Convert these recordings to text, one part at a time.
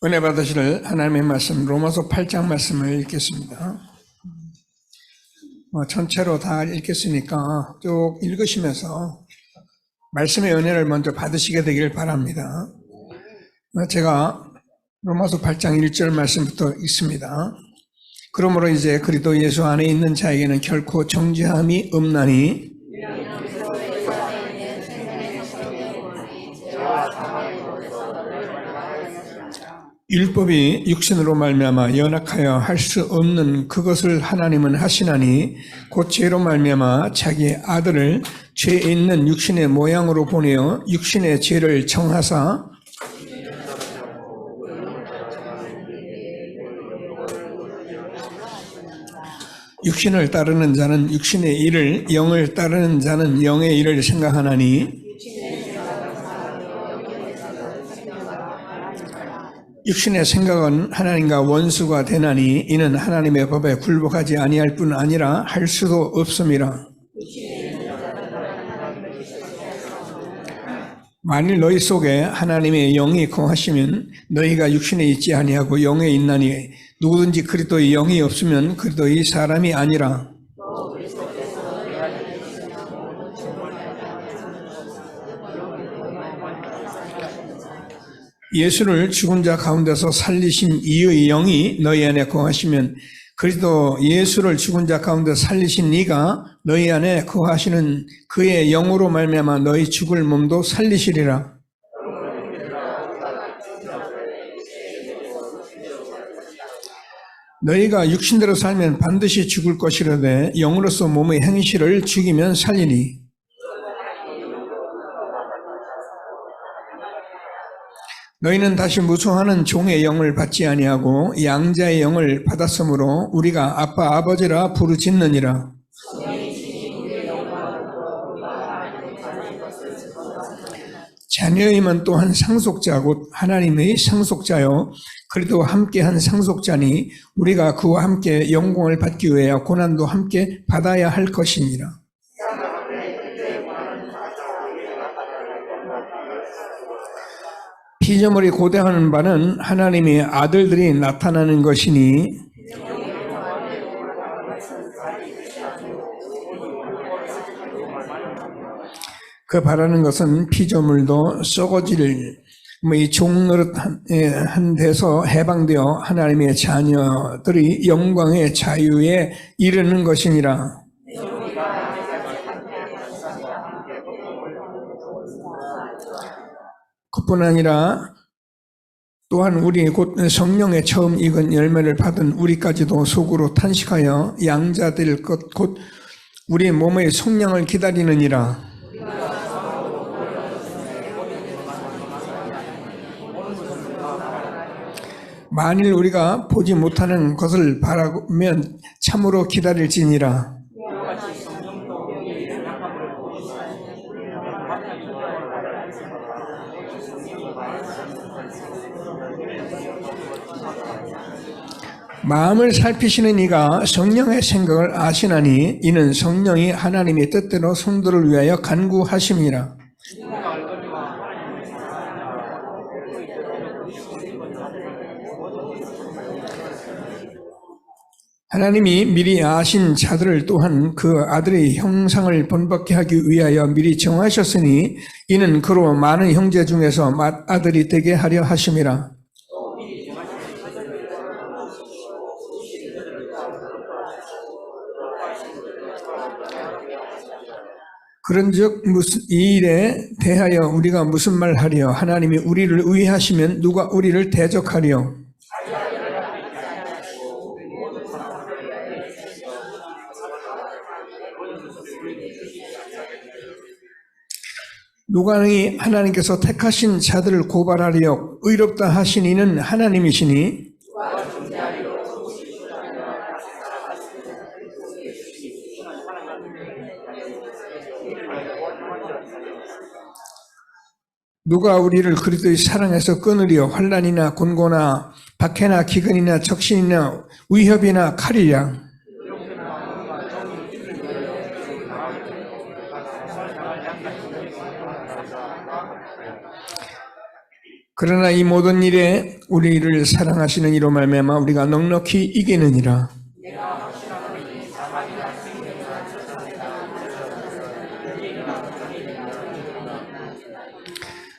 은혜 받으실 하나님의 말씀 로마서 8장 말씀을 읽겠습니다. 전체로 다 읽겠으니까 쭉 읽으시면서 말씀의 은혜를 먼저 받으시게 되길 바랍니다. 제가 로마서 8장 1절 말씀부터 읽습니다. 그러므로 이제 그리스도 예수 안에 있는 자에게는 결코 정죄함이 없나니 율법이 육신으로 말미암아 연약하여 할 수 없는 그것을 하나님은 하시나니 곧 죄로 말미암아 자기 아들을 죄 있는 육신의 모양으로 보내어 육신의 죄를 정하사 육신을 따르는 자는 육신의 일을, 영을 따르는 자는 영의 일을 생각하나니 육신의 생각은 하나님과 원수가 되나니 이는 하나님의 법에 굴복하지 아니할 뿐 아니라 할 수도 없음이라. 만일 너희 속에 하나님의 영이 거하시면 너희가 육신에 있지 아니하고 영에 있나니 누구든지 그리스도의 영이 없으면 그리스도의 사람이 아니라. 예수를 죽은 자 가운데서 살리신 이의 영이 너희 안에 거하시면 그리스도 예수를 죽은 자 가운데 살리신 이가 너희 안에 거하시는 그의 영으로 말미암아 너희 죽을 몸도 살리시리라. 너희가 육신대로 살면 반드시 죽을 것이라되 영으로서 몸의 행실을 죽이면 살리니 너희는 다시 무소하는 종의 영을 받지 아니하고 양자의 영을 받았으므로 우리가 아빠 아버지라 부르짖느니라. 자녀임은 또한 상속자 곧 하나님의 상속자요 그리도 함께한 상속자니 우리가 그와 함께 영광을 받기 위하여 고난도 함께 받아야 할 것이니라. 피조물이 고대하는 바는 하나님의 아들들이 나타나는 것이니 그 바라는 것은 피조물도 썩어질 이 종노릇한 데서 해방되어 하나님의 자녀들이 영광의 자유에 이르는 것이니라. 그뿐 아니라 또한 우리 곧 성령의 처음 익은 열매를 받은 우리까지도 속으로 탄식하여 양자될 것 곧 우리 몸의 속량을 기다리느니라. 만일 우리가 보지 못하는 것을 바라면 참으로 기다릴지니라. 마음을 살피시는 이가 성령의 생각을 아시나니 이는 성령이 하나님의 뜻대로 성도를 위하여 간구하심이라. 하나님이 미리 아신 자들을 또한 그 아들의 형상을 본받게 하기 위하여 미리 정하셨으니 이는 그로 많은 형제 중에서 맏아들이 되게 하려 하심이라. 그런즉 이 일에 대하여 우리가 무슨 말하리요? 하나님이 우리를 의하시면 누가 우리를 대적하리요? 누가 능히 하나님께서 택하신 자들을 고발하리요? 의롭다 하신 이는 하나님이시니 누가 우리를 그리스도의 사랑에서 끊으리요? 환난이나 곤고나 박해나 기근이나 적신이나 위협이나 칼이랴. 그러나 이 모든 일에 우리를 사랑하시는 이로 말미암아 우리가 넉넉히 이기느니라.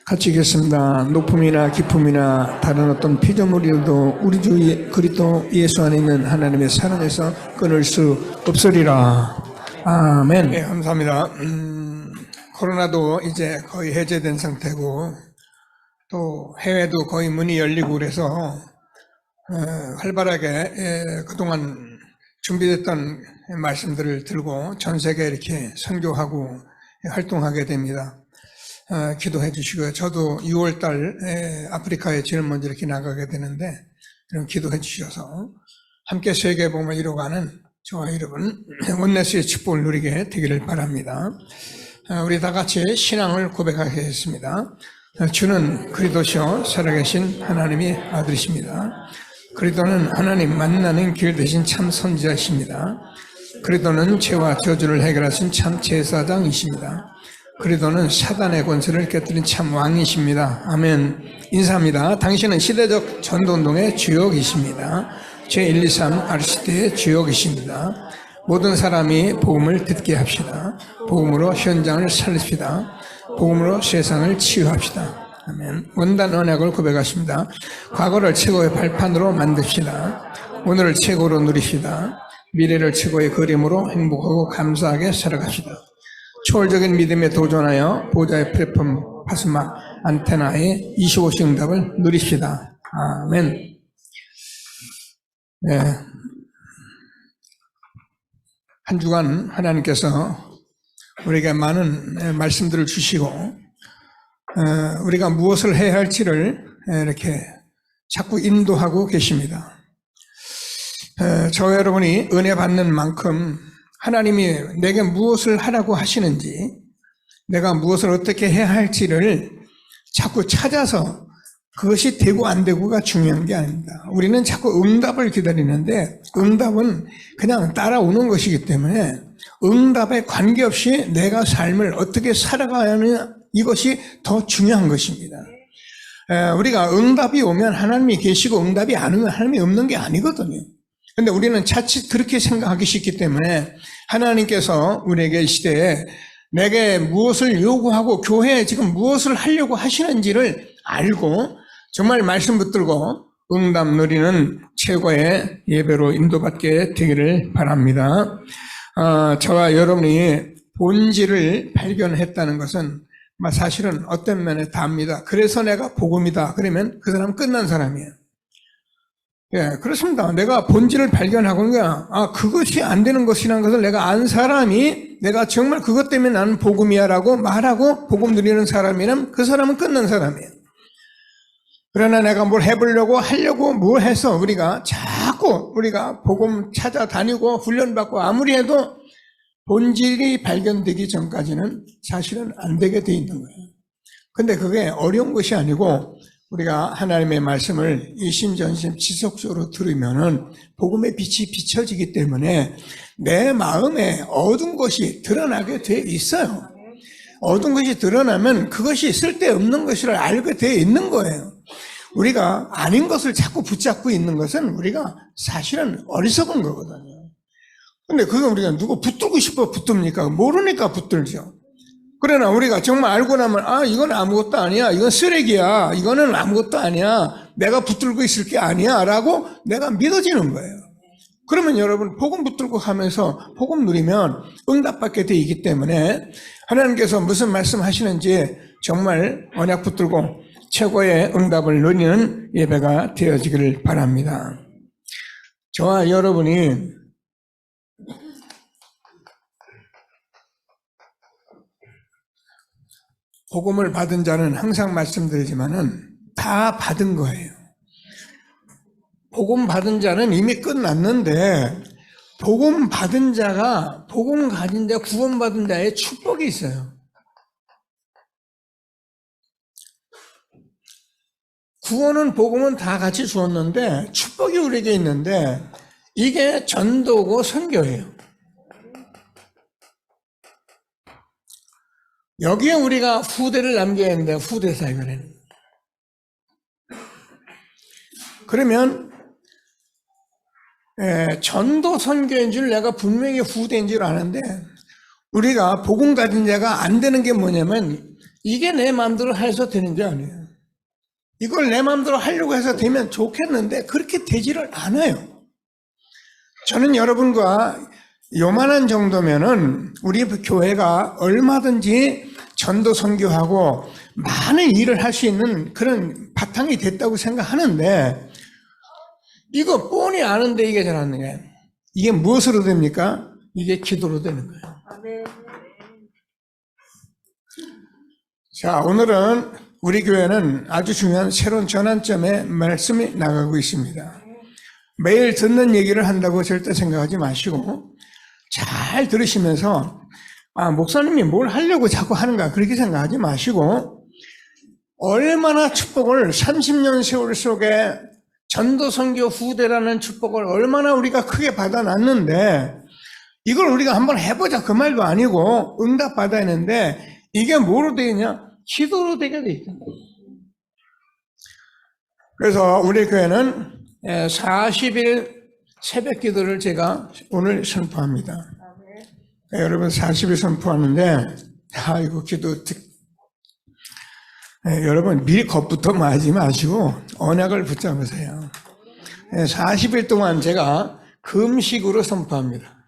같이 읽겠습니다. 높음이나 깊음이나 다른 어떤 피조물이라도 우리 주 그리스도 예수 안에 있는 하나님의 사랑에서 끊을 수 없으리라. 아멘. 네, 감사합니다. 코로나도 이제 거의 해제된 상태고 또 해외도 거의 문이 열리고 그래서 활발하게 그동안 준비됐던 말씀들을 들고 전 세계에 이렇게 선교하고 활동하게 됩니다. 기도해 주시고요. 저도 6월달 아프리카에 제일 먼저 이렇게 나가게 되는데 그럼 기도해 주셔서 함께 세계복음을 이루어가는 저와 여러분 원네스의 축복을 누리게 되기를 바랍니다. 우리 다 같이 신앙을 고백하겠습니다. 주는 그리스도시요 살아계신 하나님의 아들이십니다. 그리스도는 하나님 만나는 길 대신 참 선지자이십니다. 그리스도는 죄와 저주를 해결하신 참 제사장이십니다. 그리스도는 사단의 권세를 깨뜨린 참 왕이십니다. 아멘. 인사합니다. 당신은 시대적 전도운동의 주역이십니다. 제123 RCT의 주역이십니다. 모든 사람이 복음을 듣게 합시다. 복음으로 현장을 살립시다. 복음으로 세상을 치유합시다. 아멘. 원단 언약을 고백하십니다. 과거를 최고의 발판으로 만듭시다. 오늘을 최고로 누립시다. 미래를 최고의 그림으로 행복하고 감사하게 살아갑시다. 초월적인 믿음에 도전하여 보좌의 플랫폼 파스마 안테나의 25시 응답을 누립시다. 아멘. 네. 한 주간 하나님께서 우리에게 많은 말씀들을 주시고 우리가 무엇을 해야 할지를 이렇게 자꾸 인도하고 계십니다. 저 여러분이 은혜 받는 만큼 하나님이 내게 무엇을 하라고 하시는지 내가 무엇을 어떻게 해야 할지를 자꾸 찾아서 그것이 되고 안 되고가 중요한 게 아닙니다. 우리는 자꾸 응답을 기다리는데 응답은 그냥 따라오는 것이기 때문에 응답에 관계없이 내가 삶을 어떻게 살아가야 하느냐 이것이 더 중요한 것입니다. 우리가 응답이 오면 하나님이 계시고 응답이 안 오면 하나님이 없는 게 아니거든요. 근데 우리는 자칫 그렇게 생각하기 쉽기 때문에 하나님께서 우리에게 이 시대에 내게 무엇을 요구하고 교회에 지금 무엇을 하려고 하시는지를 알고 정말 말씀 붙들고 응답 누리는 최고의 예배로 인도받게 되기를 바랍니다. 저와 여러분이 본질을 발견했다는 것은 사실은 어떤 면에 답니다. 그래서 내가 복음이다. 그러면 그 사람 끝난 사람이에요. 예, 그렇습니다. 내가 본질을 발견하고 그것이 안 되는 것이라는 것을 내가 안 사람이 내가 정말 그것 때문에 나는 복음이야 라고 말하고 복음 누리는 사람이라면 그 사람은 끝난 사람이에요. 그러나 내가 뭘 해보려고 하려고 뭘 해서 자꾸 우리가 복음 찾아다니고 훈련받고 아무리 해도 본질이 발견되기 전까지는 사실은 안 되게 돼 있는 거예요. 근데 그게 어려운 것이 아니고 우리가 하나님의 말씀을 이심전심 지속적으로 들으면은 복음의 빛이 비춰지기 때문에 내 마음에 어두운 것이 드러나게 돼 있어요. 어두운 것이 드러나면 그것이 쓸데없는 것이라 알게 돼 있는 거예요. 우리가 아닌 것을 자꾸 붙잡고 있는 것은 우리가 사실은 어리석은 거거든요. 근데 그건 우리가 누구 붙들고 싶어 붙듭니까? 모르니까 붙들죠. 그러나 우리가 정말 알고 나면 이건 아무것도 아니야. 이건 쓰레기야. 이거는 아무것도 아니야. 내가 붙들고 있을 게 아니야. 라고 내가 믿어지는 거예요. 그러면 여러분 복음 붙들고 하면서 복음 누리면 응답받게 돼 있기 때문에 하나님께서 무슨 말씀하시는지 정말 언약 붙들고 최고의 응답을 누리는 예배가 되어지기를 바랍니다. 저와 여러분이 복음을 받은 자는 항상 말씀드리지만은 다 받은 거예요. 복음 받은 자는 이미 끝났는데 복음 받은 자가 복음 가진 자 구원 받은 자의 축복이 있어요. 구원은 복음은 다 같이 주었는데 축복이 우리에게 있는데 이게 전도고 선교예요. 여기에 우리가 후대를 남겨야 하는데 후대 사역을 해요. 그러면 전도 선교인 줄 내가 분명히 후대인 줄 아는데 우리가 복음 가진 자가 안 되는 게 뭐냐면 이게 내 마음대로 해서 되는 게 아니에요. 이걸 내 마음대로 하려고 해서 되면 좋겠는데 그렇게 되지를 않아요. 저는 여러분과 요만한 정도면은 우리 교회가 얼마든지 전도 선교하고 많은 일을 할 수 있는 그런 바탕이 됐다고 생각하는데 이거 뻔히 아는데 이게 잘 안 돼요. 이게 무엇으로 됩니까? 이게 기도로 되는 거예요. 자, 오늘은 우리 교회는 아주 중요한 새로운 전환점에 말씀이 나가고 있습니다. 매일 듣는 얘기를 한다고 절대 생각하지 마시고 잘 들으시면서 목사님이 뭘 하려고 자꾸 하는가 그렇게 생각하지 마시고 얼마나 축복을 30년 세월 속에 전도 선교 후대라는 축복을 얼마나 우리가 크게 받아놨는데 이걸 우리가 한번 해보자 그 말도 아니고 응답 받아야 하는데 이게 뭐로 되겠냐? 기도로 되게 돼 있다. 그래서 우리 교회는 40일 새벽 기도를 제가 오늘 선포합니다. 여러분 40일 선포하는데 이거 기도 여러분 미리 겁부터 맞지 마시고 언약을 붙잡으세요. 40일 동안 제가 금식으로 선포합니다.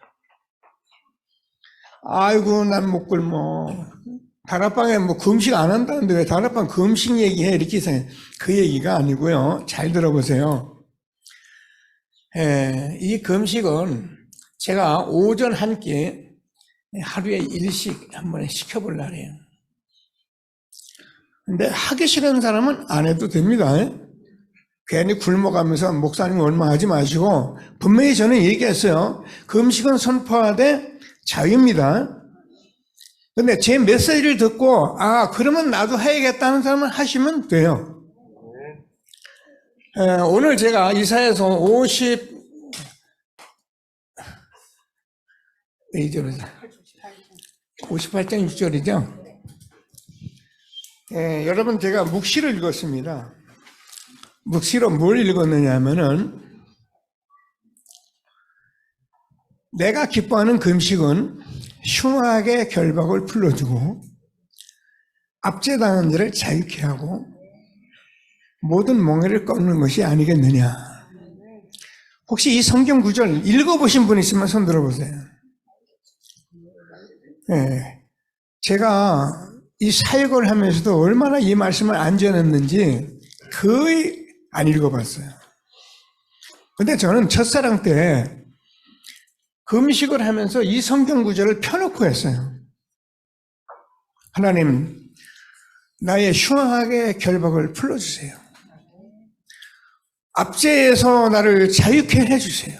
아이고 난 못 굶어. 다락방에 뭐 금식 안 한다는데 왜 다락방 금식 얘기해 이렇게 생각해. 그 얘기가 아니고요. 잘 들어보세요. 이 금식은 제가 오전 한 끼 하루에 일식 한번 시켜보려고 해요. 근데 하기 싫은 사람은 안 해도 됩니다. 괜히 굶어가면서 목사님 얼마 하지 마시고 분명히 저는 얘기했어요. 금식은 선포하되 자유입니다. 근데 제 메시지를 듣고 그러면 나도 해야겠다는 사람은 하시면 돼요. 오늘 제가 이사야서 58장 6절이죠. 여러분 제가 묵시를 읽었습니다. 묵시로 뭘 읽었느냐 하면은 내가 기뻐하는 금식은 흉하게 결박을 풀어주고 압제당한 자를 자유케 하고 모든 멍에를 꺾는 것이 아니겠느냐. 혹시 이 성경 구절 읽어보신 분 있으면 손 들어보세요. 제가 이 사역을 하면서도 얼마나 이 말씀을 안 전했는지 거의 안 읽어봤어요. 근데 저는 첫사랑 때 금식을 하면서 이 성경 구절을 펴놓고 했어요. 하나님, 나의 흉하게 결박을 풀어주세요. 압제에서 나를 자유케 해주세요.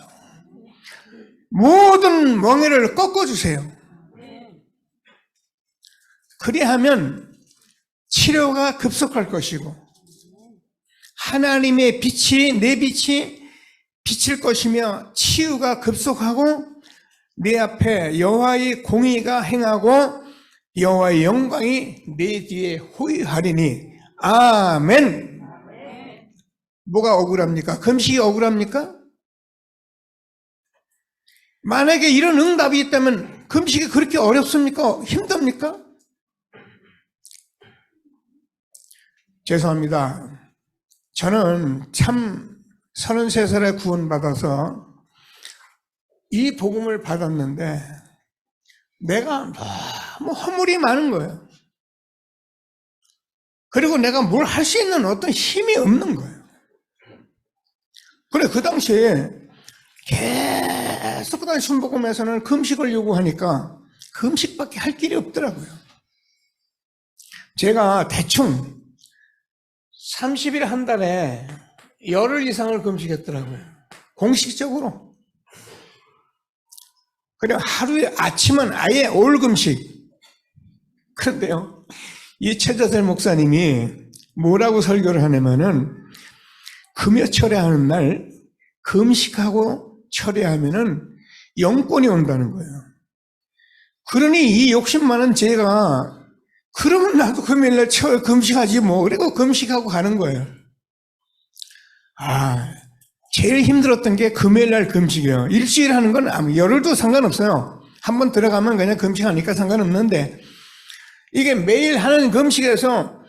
모든 멍에를 꺾어주세요. 그리하면 치료가 급속할 것이고 하나님의 빛이 내 빛이 비칠 것이며 치유가 급속하고 내 앞에 여호와의 공의가 행하고 여호와의 영광이 내 뒤에 호위하리니 아멘. 뭐가 억울합니까? 금식이 억울합니까? 만약에 이런 응답이 있다면 금식이 그렇게 어렵습니까? 힘듭니까? 죄송합니다. 저는 참 33살에 구원받아서 이 복음을 받았는데 내가 너무 허물이 많은 거예요. 그리고 내가 뭘 할 수 있는 어떤 힘이 없는 거예요. 그래 그 당시에 계속 그다음 순복음에서는 금식을 요구하니까 금식밖에 할 길이 없더라고요. 제가 대충 30일 한 달에 열흘 이상을 금식했더라고요. 공식적으로. 그리고 하루에 아침은 아예 올 금식. 그런데요, 이 최자설 목사님이 뭐라고 설교를 하냐면은 금요 철회하는 날 금식하고 철회하면은 영권이 온다는 거예요. 그러니 이 욕심 많은 제가 그러면 나도 금요일날 금식하지 뭐. 그리고 금식하고 가는 거예요. 제일 힘들었던 게 금요일 날 금식이에요. 일주일 하는 건 열흘도 상관없어요. 한번 들어가면 그냥 금식하니까 상관없는데, 이게 매일 하는 금식에서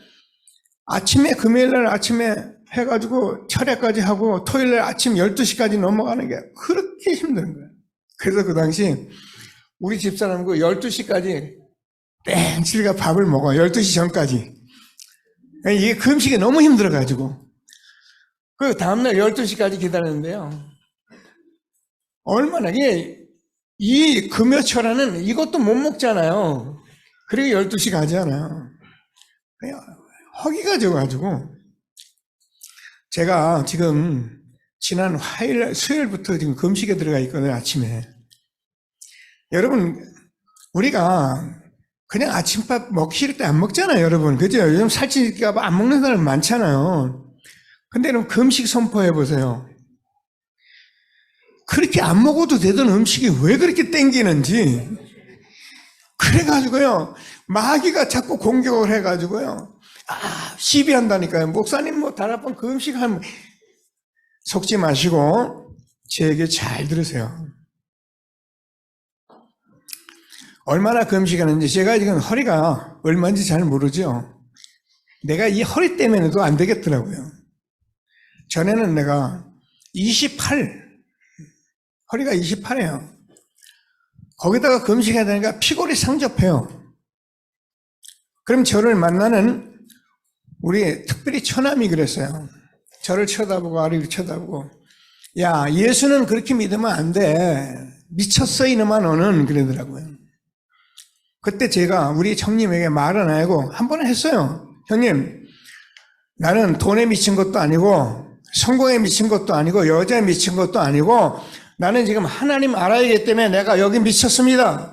아침에, 금요일 날 아침에 해가지고 철야까지 하고 토요일 날 아침 12시까지 넘어가는 게 그렇게 힘든 거예요. 그래서 그 당시 우리 집사람과 12시까지 땡칠가 밥을 먹어요. 12시 전까지. 이게 금식이 너무 힘들어가지고. 그 다음날 12시까지 기다렸는데요. 얼마나, 이 금요철에는 이것도 못 먹잖아요. 그리고 12시 가잖아요. 허기가 져가지고. 제가 지금 지난 화요일, 수요일부터 지금 금식에 들어가 있거든요, 아침에. 여러분, 우리가 그냥 아침밥 먹기 싫을 때 안 먹잖아요, 여러분. 그죠? 요즘 살찌니까 안 먹는 사람 많잖아요. 근데 여러분, 금식 선포해 보세요. 그렇게 안 먹어도 되던 음식이 왜 그렇게 땡기는지. 그래가지고요, 마귀가 자꾸 공격을 해가지고요, 시비한다니까요. 목사님, 다락방 그 음식 하면, 속지 마시고, 제 얘기 잘 들으세요. 얼마나 금식하는지, 제가 지금 허리가 얼마인지 잘 모르죠. 내가 이 허리 때문에도 안 되겠더라고요. 전에는 내가 28, 허리가 28이에요. 거기다가 금식해야 되니까 피골이 상접해요. 그럼 저를 만나는 우리 특별히 처남이 그랬어요. 저를 쳐다보고 아리를 쳐다보고, 야, 예수는 그렇게 믿으면 안 돼. 미쳤어 이놈아 너는, 그러더라고요. 그때 제가 우리 형님에게 말은 안 하고 한 번 했어요. 형님, 나는 돈에 미친 것도 아니고 성공에 미친 것도 아니고 여자에 미친 것도 아니고 나는 지금 하나님 알아야기 때문에 내가 여기 미쳤습니다.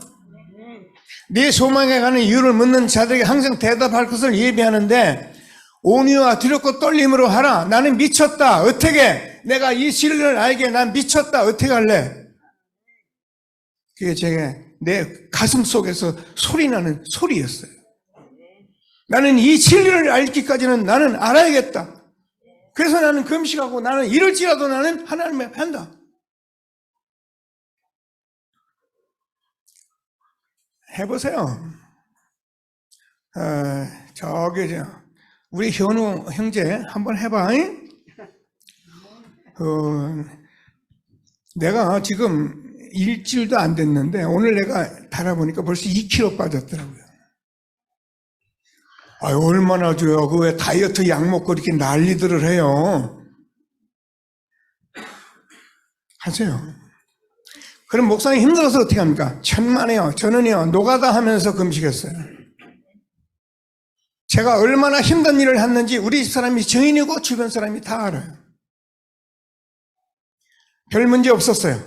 네 소망에 가는 이유를 묻는 자들에게 항상 대답할 것을 예비하는데 온유와 두렵고 떨림으로 하라. 나는 미쳤다. 어떻게? 내가 이 진리를 알게 난 미쳤다. 어떻게 할래? 그게 제가 내 가슴 속에서 소리나는 소리였어요. 나는 이 진리를 알기까지는 나는 알아야겠다. 그래서 나는 금식하고 나는 이럴지라도 나는 하나님의 한다. 해보세요. 우리 현우 형제 한번 해봐. 내가 지금 일주일도 안 됐는데 오늘 내가 달아보니까 벌써 2kg 빠졌더라고요. 아유, 얼마나 줘요. 그 왜 다이어트 약 먹고 이렇게 난리들을 해요. 하세요. 그럼 목사님 힘들어서 어떻게 합니까? 천만에요. 저는요, 노가다 하면서 금식했어요. 제가 얼마나 힘든 일을 했는지 우리 사람이 증인이고 주변 사람이 다 알아요. 별 문제 없었어요.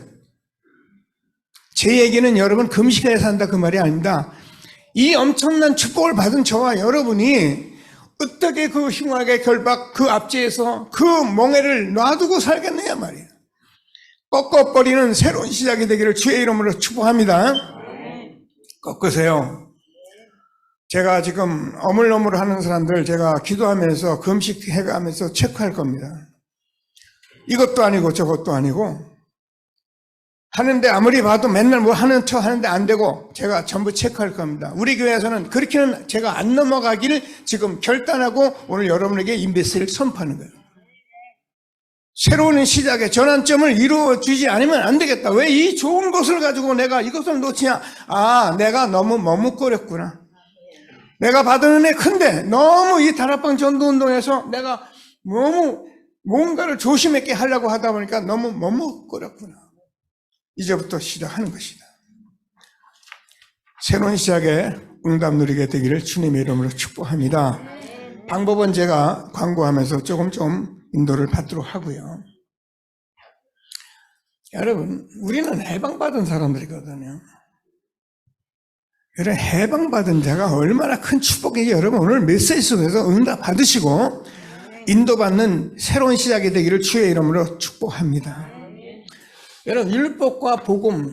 제 얘기는 여러분 금식해서 한다 그 말이 아닙니다. 이 엄청난 축복을 받은 저와 여러분이 어떻게 그 흉악의 결박 그 압제에서 그 멍에를 놔두고 살겠느냐 말이에요. 꺾어버리는 새로운 시작이 되기를 주의 이름으로 축복합니다. 꺾으세요. 제가 지금 어물어물하는 사람들 제가 기도하면서 금식해가면서 체크할 겁니다. 이것도 아니고 저것도 아니고 하는데 아무리 봐도 맨날 뭐 하는 척 하는데 안 되고 제가 전부 체크할 겁니다. 우리 교회에서는 그렇게는 제가 안 넘어가길 지금 결단하고 오늘 여러분에게 이 메시지를 선포하는 거예요. 새로운 시작의 전환점을 이루어주지 않으면 안 되겠다. 왜 이 좋은 것을 가지고 내가 이것을 놓치냐? 내가 너무 머뭇거렸구나. 내가 받은 은혜 큰데 너무 이 다락방 전도운동에서 내가 너무 뭔가를 조심했게 하려고 하다 보니까 너무 머뭇거렸구나. 이제부터 시작하는 것이다. 새로운 시작에 응답 누리게 되기를 주님의 이름으로 축복합니다. 방법은 제가 광고하면서 조금 인도를 받도록 하고요. 여러분, 우리는 해방받은 사람들이거든요. 이런 해방받은 자가 얼마나 큰 축복인지 여러분 오늘 메시지 속에서 응답 받으시고 인도받는 새로운 시작이 되기를 주의 이름으로 축복합니다. 여러분, 율법과 복음,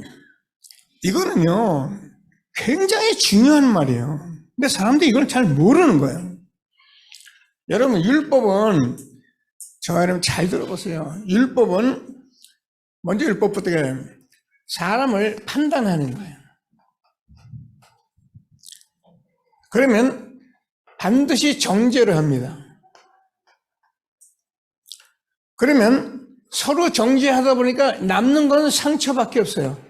이거는요, 굉장히 중요한 말이에요. 근데 사람들이 이걸 잘 모르는 거예요. 여러분, 율법은 저 여러분 잘 들어보세요. 율법은 먼저 율법부터 사람을 판단하는 거예요. 그러면 반드시 정죄를 합니다. 그러면 서로 정죄하다 보니까 남는 건 상처밖에 없어요.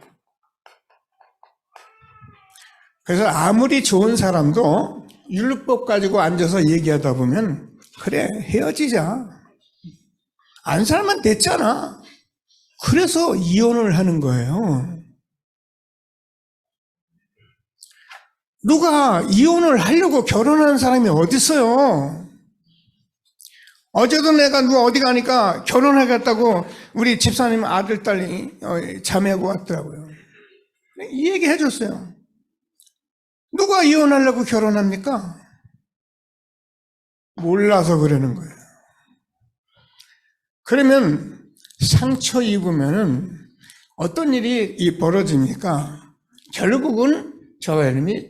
그래서 아무리 좋은 사람도 율법 가지고 앉아서 얘기하다 보면 그래 헤어지자. 안 살면 됐잖아. 그래서 이혼을 하는 거예요. 누가 이혼을 하려고 결혼하는 사람이 어디 있어요? 어제도 내가 누가 어디 가니까 결혼하겠다고 우리 집사님 아들, 딸이 자매하고 왔더라고요. 이 얘기 해줬어요. 누가 이혼하려고 결혼합니까? 몰라서 그러는 거예요. 그러면 상처 입으면은 어떤 일이 벌어집니까? 결국은 저 이름이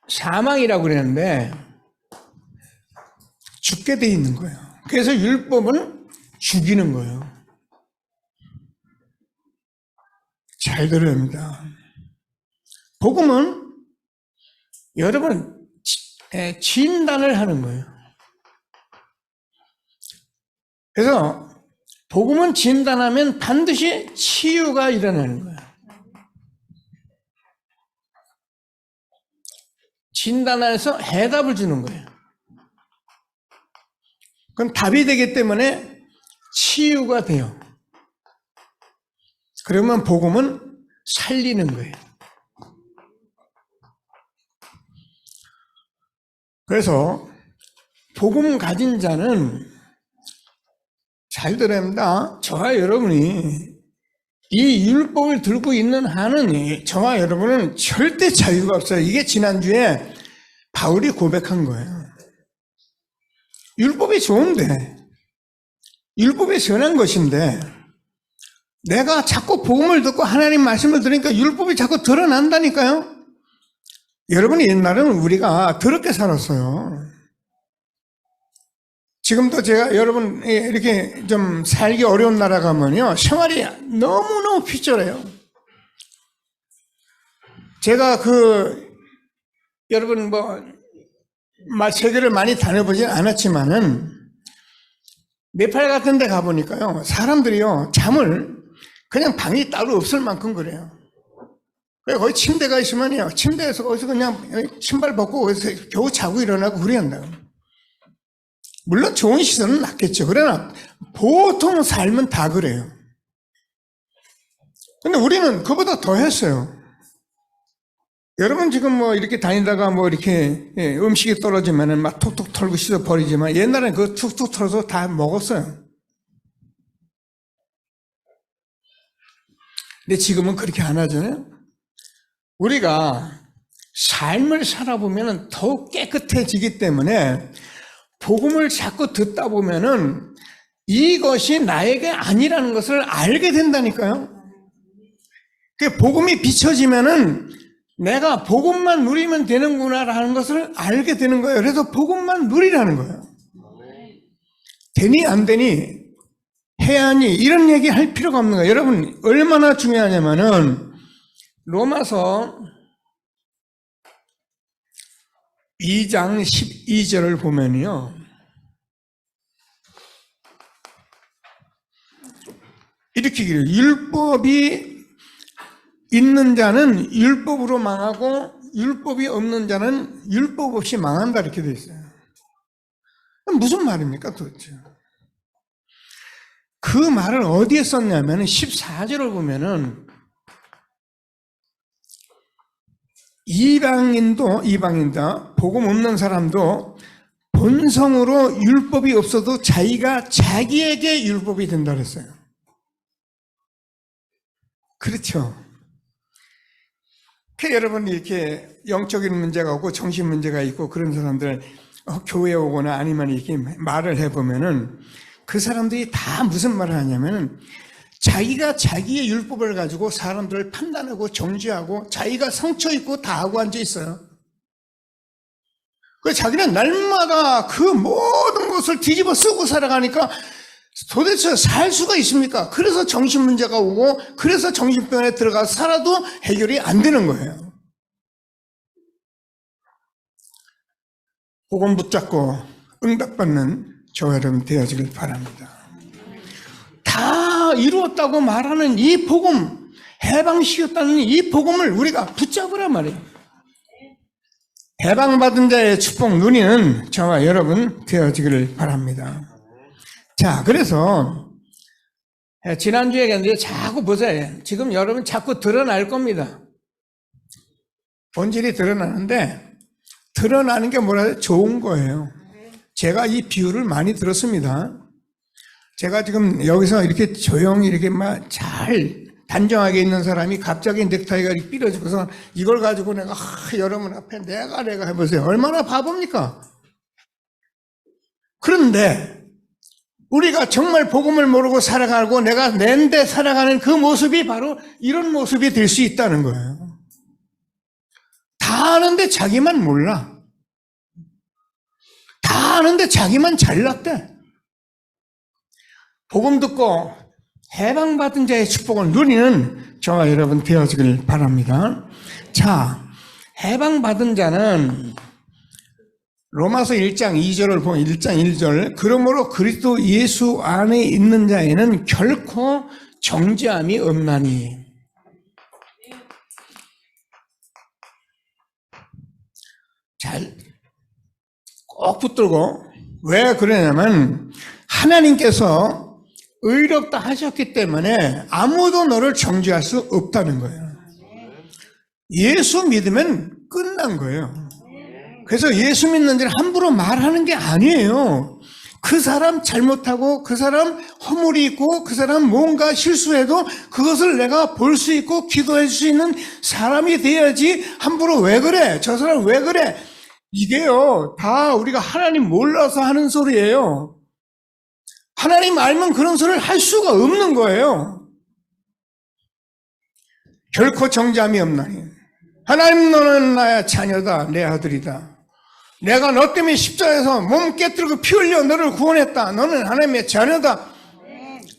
사망이라고 그랬는데 죽게 돼 있는 거예요. 그래서 율법은 죽이는 거예요. 잘 들어야 합니다. 복음은 여러분 진단을 하는 거예요. 그래서 복음은 진단하면 반드시 치유가 일어나는 거예요. 진단해서 해답을 주는 거예요. 그럼 답이 되기 때문에 치유가 돼요. 그러면 복음은 살리는 거예요. 그래서 복음 가진 자는 잘 들어야 합니다. 저와 여러분이 이 율법을 들고 있는 한은 저와 여러분은 절대 자유가 없어요. 이게 지난주에 바울이 고백한 거예요. 율법이 좋은데, 율법이 선한 것인데, 내가 자꾸 복음을 듣고 하나님 말씀을 들으니까 율법이 자꾸 드러난다니까요. 여러분이 옛날에는 우리가 더럽게 살았어요. 지금도 제가 여러분 이렇게 좀 살기 어려운 나라 가면요, 생활이 너무너무 피절해요. 제가 여러분 세계를 많이 다녀보진 않았지만은 네팔 같은 데 가보니까요, 사람들이요, 잠을 그냥 방이 따로 없을 만큼 그래요. 거기 침대가 있으면요, 침대에서 거기서 그냥 신발 벗고 거기서 겨우 자고 일어나고 그래야 한다. 물론 좋은 시설은 낫겠죠. 그러나 보통 삶은 다 그래요. 근데 우리는 그보다 더 했어요. 여러분 지금 이렇게 다니다가 이렇게 음식이 떨어지면은 막 툭툭 털고 씻어 버리지만 옛날에는 그거 툭툭 털어서 다 먹었어요. 근데 지금은 그렇게 안 하잖아요. 우리가 삶을 살아보면 더욱 깨끗해지기 때문에 복음을 자꾸 듣다 보면은 이것이 나에게 아니라는 것을 알게 된다니까요. 그 복음이 비춰지면은 내가 복음만 누리면 되는구나라는 것을 알게 되는 거예요. 그래서 복음만 누리라는 거예요. 되니 안 되니 해야 하니 이런 얘기 할 필요가 없는 거예요. 여러분 얼마나 중요하냐면은 로마서 2장 12절을 보면요, 이렇게 그래요. 율법이 있는 자는 율법으로 망하고 율법이 없는 자는 율법 없이 망한다 이렇게 되어 있어요. 무슨 말입니까 도대체? 그 말을 어디에 썼냐면 14절을 보면은 이방인도 복음 없는 사람도 본성으로 율법이 없어도 자기가 자기에게 율법이 된다 그랬어요. 그렇죠. 여러분 이렇게 영적인 문제가 있고 정신 문제가 있고 그런 사람들 교회에 오거나 아니면 이렇게 말을 해보면은 그 사람들이 다 무슨 말을 하냐면은 자기가 자기의 율법을 가지고 사람들을 판단하고 정죄하고 자기가 상처 입고 다 하고 앉아 있어요. 자기는 날마다 그 모든 것을 뒤집어 쓰고 살아가니까 도대체 살 수가 있습니까? 그래서 정신 문제가 오고, 그래서 정신병원에 들어가 살아도 해결이 안 되는 거예요. 복음 붙잡고 응답받는 저와 여러분 되어지길 바랍니다. 다 이루었다고 말하는 이 복음, 해방시켰다는 이 복음을 우리가 붙잡으란 말이에요. 해방받은 자의 축복 누리는 저와 여러분 되어지기를 바랍니다. 자, 그래서 지난주에 얘기했는데 자꾸 보세요. 지금 여러분 자꾸 드러날 겁니다. 본질이 드러나는데 드러나는 게 뭐라 해요? 좋은 거예요. 제가 이 비유를 많이 들었습니다. 제가 지금 여기서 이렇게 조용히 이렇게 막 잘 단정하게 있는 사람이 갑자기 넥타이가 이렇게 삐러지고서 이걸 가지고 내가 여러분 앞에 내가 해보세요. 얼마나 바보입니까? 그런데 우리가 정말 복음을 모르고 살아가고 내가 낸데 살아가는 그 모습이 바로 이런 모습이 될 수 있다는 거예요. 다 아는데 자기만 몰라. 다 아는데 자기만 잘났대. 복음 듣고 해방받은 자의 축복을 누리는 저와 여러분 되어지길 바랍니다. 자, 해방받은 자는 로마서 1장 2절을 보면 1장 1절 그러므로 그리스도 예수 안에 있는 자에는 결코 정죄함이 없나니. 잘 꼭 붙들고, 왜 그러냐면 하나님께서 의롭다 하셨기 때문에 아무도 너를 정죄할 수 없다는 거예요. 예수 믿으면 끝난 거예요. 그래서 예수 믿는 자를 함부로 말하는 게 아니에요. 그 사람 잘못하고 그 사람 허물이 있고 그 사람 뭔가 실수해도 그것을 내가 볼 수 있고 기도할 수 있는 사람이 돼야지 함부로 왜 그래? 저 사람 왜 그래? 이게요, 다 우리가 하나님 몰라서 하는 소리예요. 하나님 알면 그런 소리를 할 수가 없는 거예요. 결코 정죄함이 없나니. 하나님 너는 나의 자녀다, 내 아들이다. 내가 너 때문에 십자가에서 몸 깨뜨리고 피 흘려 너를 구원했다. 너는 하나님의 자녀다.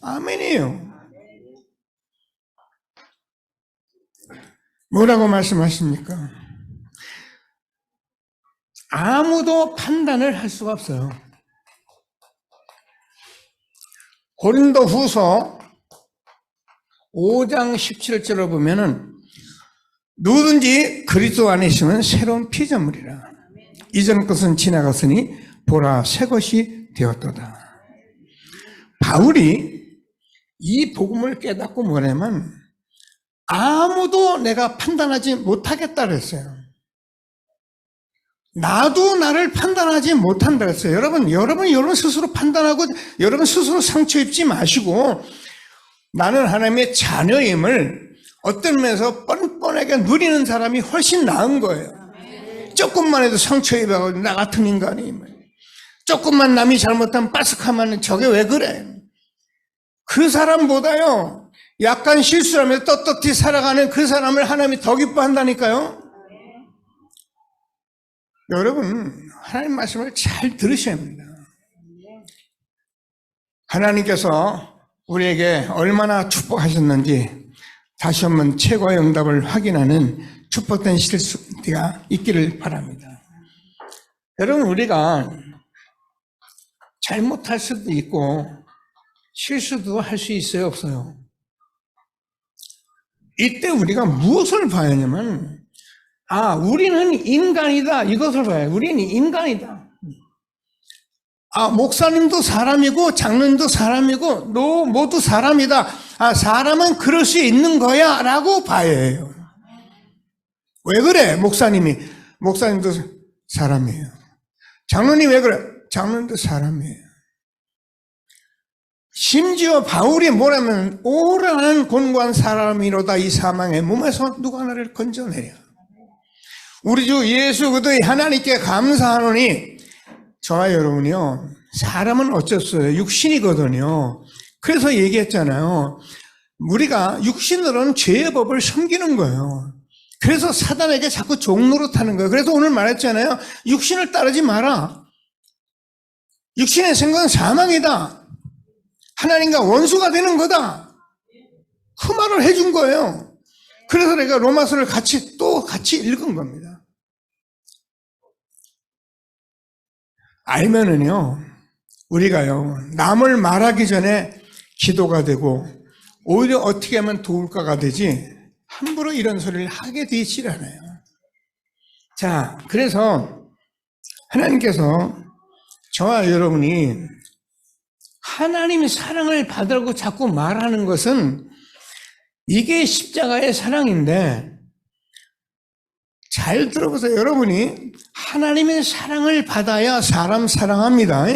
아멘이에요. 뭐라고 말씀하십니까? 아무도 판단을 할 수가 없어요. 고린도 후서 5장 17절을 보면은 누구든지 그리스도 안에 있으면 새로운 피조물이라. 이전 것은 지나갔으니 보라 새 것이 되었도다. 바울이 이 복음을 깨닫고 뭐냐면 아무도 내가 판단하지 못하겠다 그랬어요. 나도 나를 판단하지 못한다 그랬어요. 여러분 스스로 판단하고 여러분 스스로 상처 입지 마시고 나는 하나님의 자녀임을 어떤 면에서 뻔뻔하게 누리는 사람이 훨씬 나은 거예요. 조금만 해도 상처 입어가지고 나 같은 인간이 조금만 남이 잘못하면 빠삭하면 저게 왜 그래? 그 사람보다요 약간 실수하면서 떳떳히 살아가는 그 사람을 하나님이 더 기뻐한다니까요. 여러분 하나님 말씀을 잘 들으셔야 합니다. 하나님께서 우리에게 얼마나 축복하셨는지 다시 한번 최고의 응답을 확인하는 축복된 시대가 있기를 바랍니다. 여러분 우리가 잘못할 수도 있고 실수도 할 수 있어요, 없어요? 이때 우리가 무엇을 봐야 하냐면 우리는 인간이다 이것을 봐요. 우리는 인간이다. 목사님도 사람이고 장로님도 사람이고 너 모두 사람이다. 사람은 그럴 수 있는 거야 라고 봐야 해요. 왜 그래? 목사님도 사람이에요. 장로님 왜 그래? 장로님도 사람이에요. 심지어 바울이 뭐라면 오라는 곤고한 사람이로다 이 사망의 몸에서 누가 나를 건져내랴. 우리 주 예수 그리스도의 하나님께 감사하노니 저와 여러분이요 사람은 어쩌어요? 육신이거든요. 그래서 얘기했잖아요. 우리가 육신으로는 죄의 법을 섬기는 거예요. 그래서 사단에게 자꾸 종노릇하는 거예요. 그래서 오늘 말했잖아요. 육신을 따르지 마라. 육신의 생각은 사망이다. 하나님과 원수가 되는 거다. 그 말을 해준 거예요. 그래서 내가 로마서를 같이 읽은 겁니다. 알면은요, 우리가요, 남을 말하기 전에 기도가 되고, 오히려 어떻게 하면 도울까가 되지, 함부로 이런 소리를 하게 되질 않아요. 자, 그래서 하나님께서 저와 여러분이 하나님의 사랑을 받으라고 자꾸 말하는 것은 이게 십자가의 사랑인데, 잘 들어보세요. 여러분이 하나님의 사랑을 받아야 사람 사랑합니다.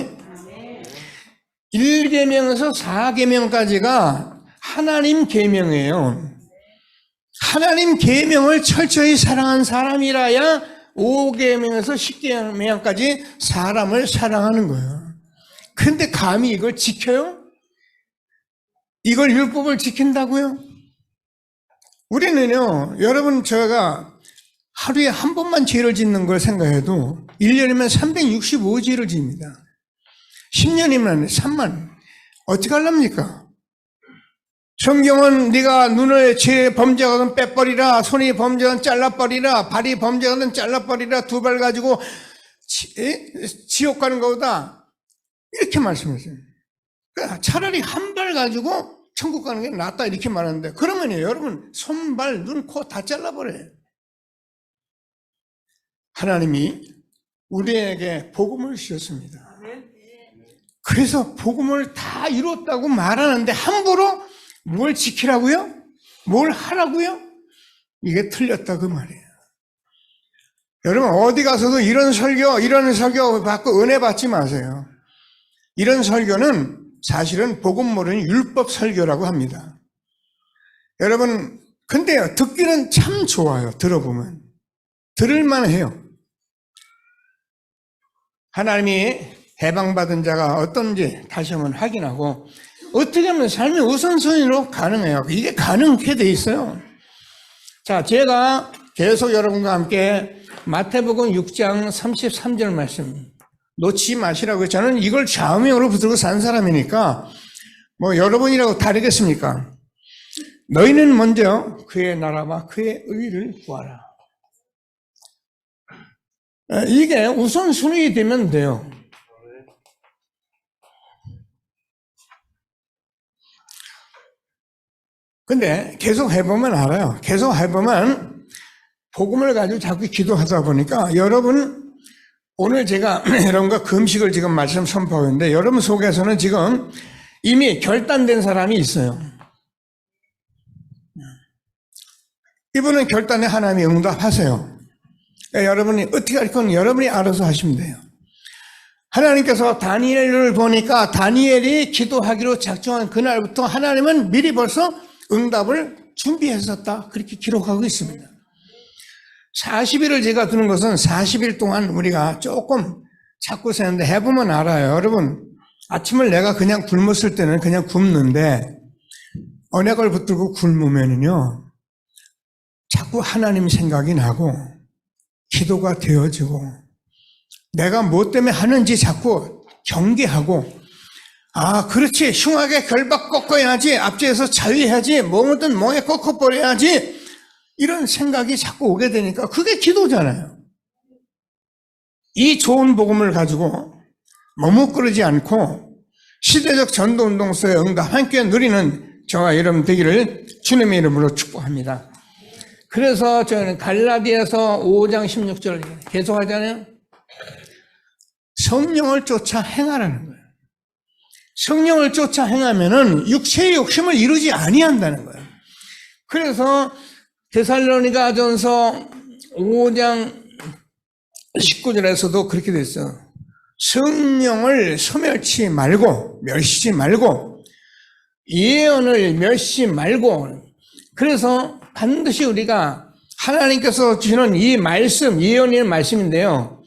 1계명에서 4계명까지가 하나님 계명이에요. 하나님 계명을 철저히 사랑한 사람이라야 5계명에서 10계명까지 사람을 사랑하는 거예요. 근데 감히 이걸 지켜요? 이걸 율법을 지킨다고요? 우리는요, 여러분, 제가 하루에 한 번만 죄를 짓는 걸 생각해도 1년이면 365죄를 집니다. 10년이면 3만. 어떻게 하렵니까? 성경은 네가 눈을 죄 범죄하거든 빼버리라, 손이 범죄하거든 잘라버리라, 발이 범죄하거든 잘라버리라, 두 발 가지고 지옥 가는 것보다 이렇게 말씀했어요. 차라리 한 발 가지고 천국 가는 게 낫다 이렇게 말하는데, 그러면요, 여러분 손, 발, 눈, 코 다 잘라버려요. 하나님이 우리에게 복음을 주셨습니다. 그래서 복음을 다 이뤘다고 말하는데 함부로 뭘 지키라고요? 뭘 하라고요? 이게 틀렸다 그 말이에요. 여러분 어디 가서도 이런 설교 받고 은혜 받지 마세요. 이런 설교는 사실은 복음 모르는 율법 설교라고 합니다. 여러분 근데요, 듣기는 참 좋아요. 들어보면 들을만 해요. 하나님이 해방받은 자가 어떤지 다시 한번 확인하고 어떻게 하면 삶의 우선순위로 가능해요. 이게 가능하게 돼 있어요. 자, 제가 계속 여러분과 함께 마태복음 6장 33절 말씀 놓치지 마시라고. 저는 이걸 좌우명으로 붙들고 산 사람이니까 뭐 여러분이라고 다르겠습니까? 너희는 먼저 그의 나라와 그의 의를 구하라. 이게 우선순위 되면 돼요. 근데 계속 해보면 알아요. 계속 해보면 복음을 가지고 자꾸 기도하다 보니까 여러분 오늘 제가 여러분과 금식을 지금 말씀 선포하고 있는데 여러분 속에서는 지금 이미 결단된 사람이 있어요. 이분은 결단에 하나님이 응답하세요. 여러분이 어떻게 할 건 여러분이 알아서 하시면 돼요. 하나님께서 다니엘을 보니까 다니엘이 기도하기로 작정한 그날부터 하나님은 미리 벌써 응답을 준비했었다. 그렇게 기록하고 있습니다. 40일을 제가 두는 것은 40일 동안 우리가 조금 찾고 사는데 해보면 알아요. 여러분 아침을 내가 그냥 굶었을 때는 그냥 굶는데 언약을 붙들고 굶으면은요 자꾸 하나님 생각이 나고 기도가 되어지고 내가 뭐 때문에 하는지 자꾸 경계하고 아 그렇지 흉하게 결박 꺾어야지 앞뒤에서 자위해야지 뭐든 멍에 꺾어버려야지 이런 생각이 자꾸 오게 되니까 그게 기도잖아요. 이 좋은 복음을 가지고 머뭇거리지 않고 시대적 전도운동 속의 응답 함께 누리는 저와 여러분 되기를 주님의 이름으로 축복합니다. 그래서 저는 갈라디아서 5장 16절 계속 하잖아요. 성령을 쫓아 행하라는 거예요. 성령을 쫓아 행하면은 육체의 욕심을 이루지 아니한다는 거예요. 그래서 데살로니가전서 5장 19절에서도 그렇게 됐어요. 성령을 소멸치 말고 멸시지 말고 예언을 멸시지 말고 그래서 반드시 우리가 하나님께서 주시는 이 말씀, 예언의 말씀인데요.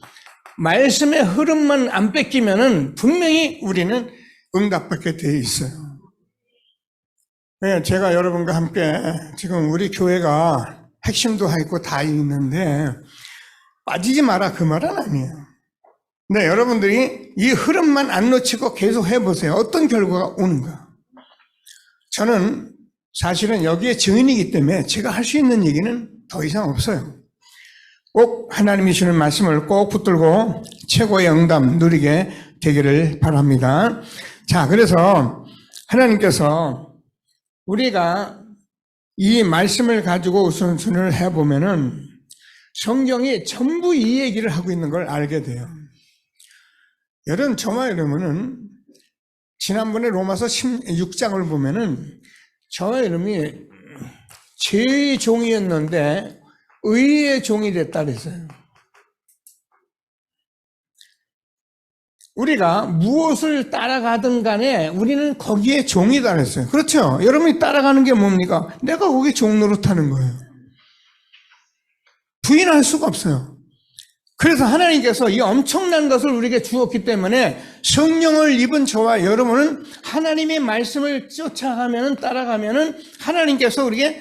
말씀의 흐름만 안 뺏기면은 분명히 우리는 응답받게 되어 있어요. 네, 제가 여러분과 함께 지금 우리 교회가 핵심도 있고 다 있는데 빠지지 마라 그 말은 아니에요. 근데 여러분들이 이 흐름만 안 놓치고 계속 해보세요. 어떤 결과가 오는가. 저는 사실은 여기에 증인이기 때문에 제가 할 수 있는 얘기는 더 이상 없어요. 꼭 하나님이 주는 말씀을 꼭 붙들고 최고의 응답 누리게 되기를 바랍니다. 자, 그래서 하나님께서 우리가 이 말씀을 가지고 우선순위를 해보면은 성경이 전부 이 얘기를 하고 있는 걸 알게 돼요. 여러분, 저와 여러분은 지난번에 로마서 16장을 보면은 저와 여러분이 죄의 종이었는데 의의 종이 됐다 그랬어요. 우리가 무엇을 따라가든 간에 우리는 거기에 종이다 그랬어요. 그렇죠? 여러분이 따라가는 게 뭡니까? 내가 거기 종 노릇하는 거예요. 부인할 수가 없어요. 그래서 하나님께서 이 엄청난 것을 우리에게 주었기 때문에 성령을 입은 저와 여러분은 하나님의 말씀을 쫓아가면 따라가면 하나님께서 우리에게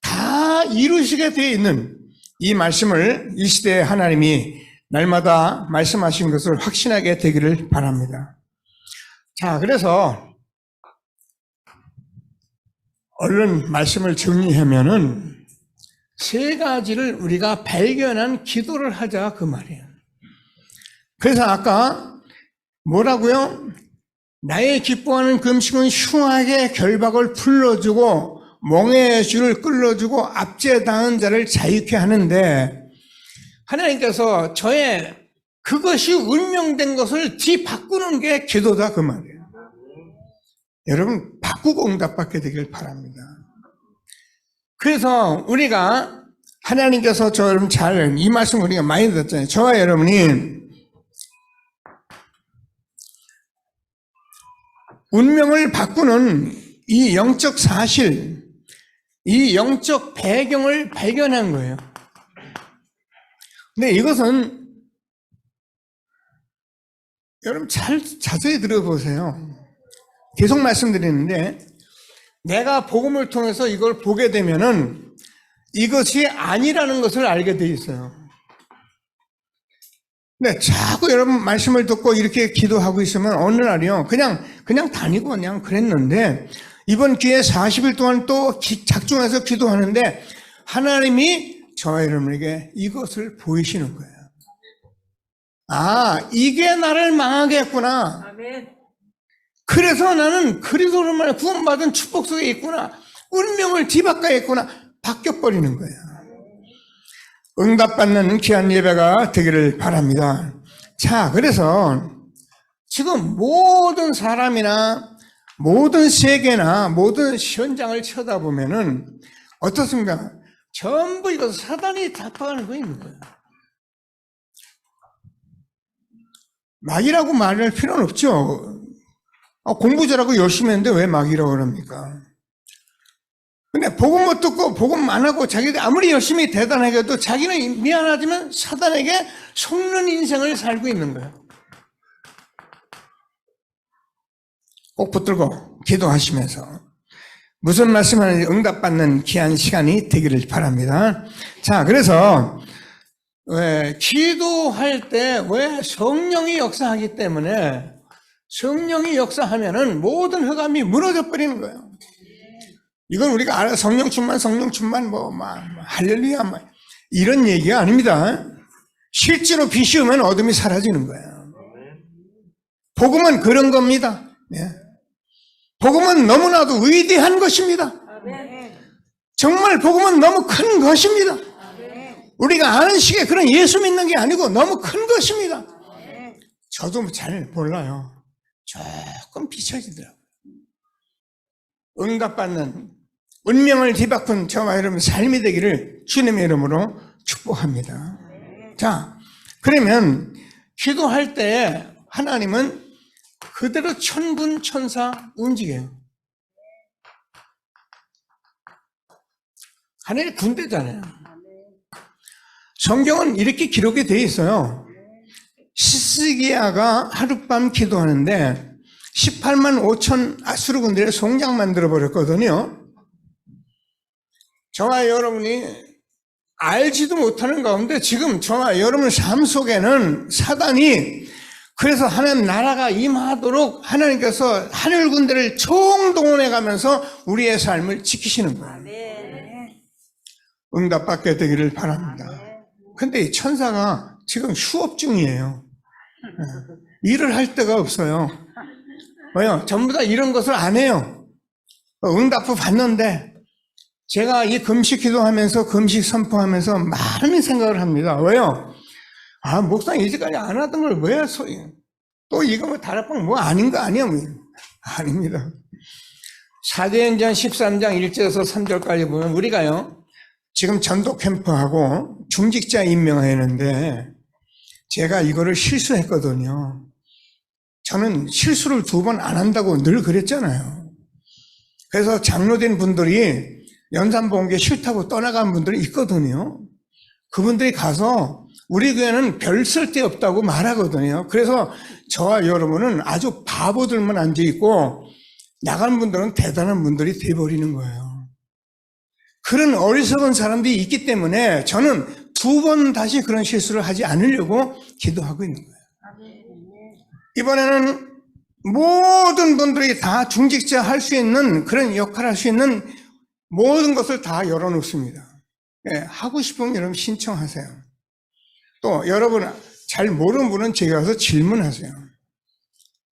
다 이루시게 되어 있는 이 말씀을 이 시대에 하나님이 날마다 말씀하신 것을 확신하게 되기를 바랍니다. 자, 그래서 얼른 말씀을 정리하면은 세 가지를 우리가 발견한 기도를 하자 그 말이에요. 그래서 아까 뭐라고요? 나의 기뻐하는 금식은 흉하게 결박을 풀어주고 멍에의 줄을 끌어주고 압제당한 자를 자유케 하는데 하나님께서 저의 그것이 운명된 것을 뒤바꾸는 게 기도다 그 말이에요. 여러분 바꾸고 응답받게 되길 바랍니다. 그래서 우리가 하나님께서 저 여러분 잘 이 말씀 우리가 많이 듣잖아요. 저와 여러분이 운명을 바꾸는 이 영적 사실, 이 영적 배경을 발견한 거예요. 근데 이것은 여러분 잘 자세히 들어보세요. 계속 말씀드리는데 내가 복음을 통해서 이걸 보게 되면은 이것이 아니라는 것을 알게 돼 있어요. 근데 자꾸 여러분 말씀을 듣고 이렇게 기도하고 있으면 어느 날이요. 그냥 다니고 그냥 그랬는데 이번 기회에 40일 동안 또 작정해서 기도하는데 하나님이 저와 여러분에게 이것을 보이시는 거예요. 아, 이게 나를 망하게 했구나. 아멘. 그래서 나는 그리스도로 말해 구원받은 축복 속에 있구나. 운명을 뒤바꿔야 했구나. 바뀌어버리는 거예요. 응답받는 귀한 예배가 되기를 바랍니다. 자, 그래서 지금 모든 사람이나 모든 세계나 모든 현장을 쳐다보면은 어떻습니까? 전부 이거 사단이 답하는 거 있는 거예요. 막이라고 말할 필요는 없죠. 공부 잘하고 열심히 했는데 왜 막이라고 그럽니까? 근데 복음 못 듣고 복음 안 하고 자기들 아무리 열심히 대단하게 해도 자기는 미안하지만 사단에게 속는 인생을 살고 있는 거예요. 꼭 붙들고 기도하시면서 무슨 말씀하는지 응답받는 귀한 시간이 되기를 바랍니다. 자, 그래서 왜 기도할 때 왜 성령이 역사하기 때문에 성령이 역사하면은 모든 흑암이 무너져 버리는 거예요. 이건 우리가 알아 성령 충만 할렐루야 이런 얘기가 아닙니다. 실제로 빛이 오면 어둠이 사라지는 거예요. 복음은 그런 겁니다. 예. 복음은 너무나도 위대한 것입니다. 정말 복음은 너무 큰 것입니다. 우리가 아는 식의 그런 예수 믿는 게 아니고 너무 큰 것입니다. 저도 잘 몰라요. 조금 비춰지더라고요. 응답받는 운명을 뒤바꾼 저와 여러분 삶이 되기를 주님의 이름으로 축복합니다. 자, 그러면 기도할 때 하나님은 그대로 천군천사 움직여요. 하나님의 군대잖아요. 성경은 이렇게 기록이 되어 있어요. 시스기야가 하룻밤 기도하는데 18만 5천 아수르 군대를 송장 만들어 버렸거든요. 저와 여러분이 알지도 못하는 가운데 지금 저와 여러분 삶 속에는 사단이 그래서 하나님 나라가 임하도록 하나님께서 하늘 군대를 총동원해 가면서 우리의 삶을 지키시는 거예요. 응답받게 되기를 바랍니다. 근데 이 천사가 지금 휴업 중이에요. 일을 할 데가 없어요. 왜요? 전부 다 이런 것을 안 해요. 응답부 받는데 제가 이 금식 기도하면서 금식 선포하면서 많은 생각을 합니다. 왜요? 목사님 이제까지 안 하던 걸 왜 또 이거 뭐 다락방 뭐 아닌 거 아니야? 뭐. 아닙니다. 사도행전 13장 1절에서 3절까지 보면 우리가요 지금 전도 캠프하고 중직자 임명하는데 제가 이거를 실수했거든요. 저는 실수를 2번 안 한다고 늘 그랬잖아요. 그래서 장로된 분들이 연산 본 게 싫다고 떠나간 분들이 있거든요. 그분들이 가서 우리 교회는 별 쓸데없다고 말하거든요. 그래서 저와 여러분은 아주 바보들만 앉아있고 나간 분들은 대단한 분들이 돼버리는 거예요. 그런 어리석은 사람들이 있기 때문에 저는 2번 다시 그런 실수를 하지 않으려고 기도하고 있는 거예요. 이번에는 모든 분들이 다 중직자 할 수 있는 그런 역할을 할 수 있는 모든 것을 다 열어놓습니다. 하고 싶으면 여러분 신청하세요. 또 여러분 잘 모르는 분은 제가 와서 질문하세요.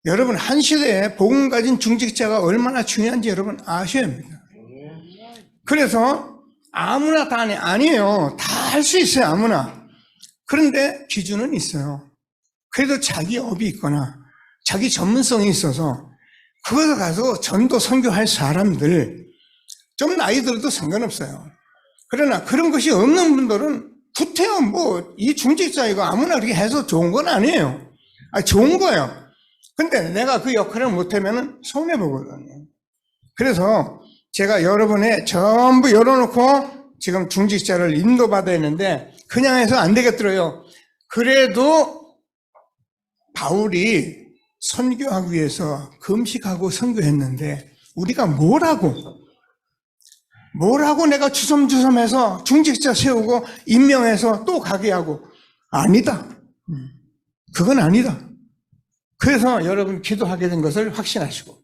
여러분 한 시대에 복음 가진 중직자가 얼마나 중요한지 여러분 아셔야 합니다. 그래서 아무나 다 아니에요. 다 할 수 있어요. 아무나. 그런데 기준은 있어요. 그래도 자기 업이 있거나 자기 전문성이 있어서 그것을 가서 전도 선교할 사람들 좀 나이 들어도 상관없어요. 그러나 그런 것이 없는 분들은 구태여 이 중직자 이거 아무나 그렇게 해서 좋은 건 아니에요. 좋은 거예요. 근데 내가 그 역할을 못하면 손해보거든요. 그래서 제가 여러분의 전부 열어놓고 지금 중직자를 인도받아야 했는데 그냥 해서 안 되겠더라고요. 그래도 바울이 선교하기 위해서 금식하고 선교했는데 우리가 뭐라고 내가 주섬주섬해서 중직자 세우고 임명해서 또 가게 하고 아니다. 그건 아니다. 그래서 여러분 기도하게 된 것을 확신하시고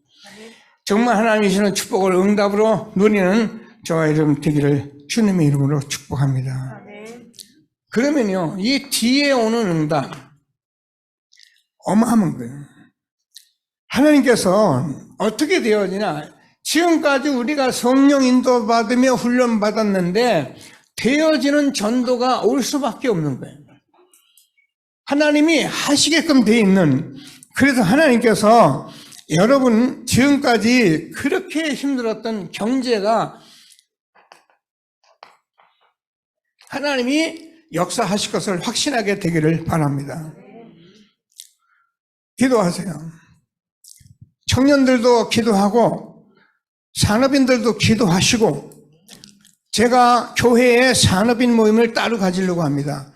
정말 하나님이 주시는 축복을 응답으로 누리는 저와 여러분 되기를 주님의 이름으로 축복합니다. 그러면요 이 뒤에 오는 응답 어마어마한 거예요. 하나님께서 어떻게 되어지냐, 지금까지 우리가 성령 인도받으며 훈련받았는데 되어지는 전도가 올 수밖에 없는 거예요. 하나님이 하시게끔 돼 있는. 그래서 하나님께서 여러분 지금까지 그렇게 힘들었던 경제가 하나님이 역사하실 것을 확신하게 되기를 바랍니다. 기도하세요. 청년들도 기도하고 산업인들도 기도하시고 제가 교회에 산업인 모임을 따로 가지려고 합니다.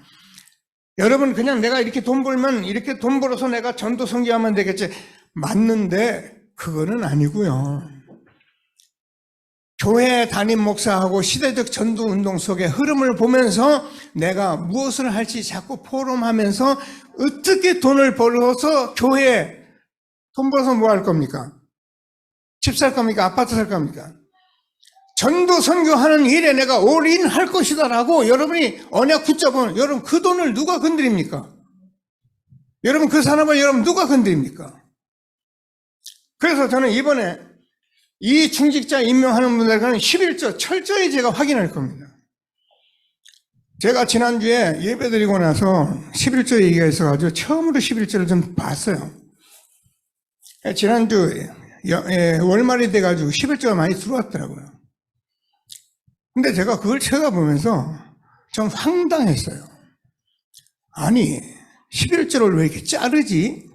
여러분 그냥 내가 이렇게 돈 벌면 이렇게 돈 벌어서 내가 전도 선교하면 되겠지. 맞는데 그거는 아니고요. 교회 담임 목사하고 시대적 전도 운동 속의 흐름을 보면서 내가 무엇을 할지 자꾸 포럼하면서 어떻게 돈을 벌어서 교회에 돈 벌어서 뭐 할 겁니까? 집 살 겁니까? 아파트 살 겁니까? 전도 선교하는 일에 내가 올인할 것이다라고 여러분이 언약 붙잡으면 여러분 그 돈을 누가 건드립니까? 여러분 그 산업을 여러분 누가 건드립니까? 그래서 저는 이번에 이 중직자 임명하는 분들과는 11조 철저히 제가 확인할 겁니다. 제가 지난주에 예배 드리고 나서 11조 얘기가 있어가지고 처음으로 11조를 좀 봤어요. 지난주 월말이 돼가지고 11조가 많이 들어왔더라고요. 근데 제가 그걸 쳐다보면서 좀 황당했어요. 아니 11조를 왜 이렇게 자르지?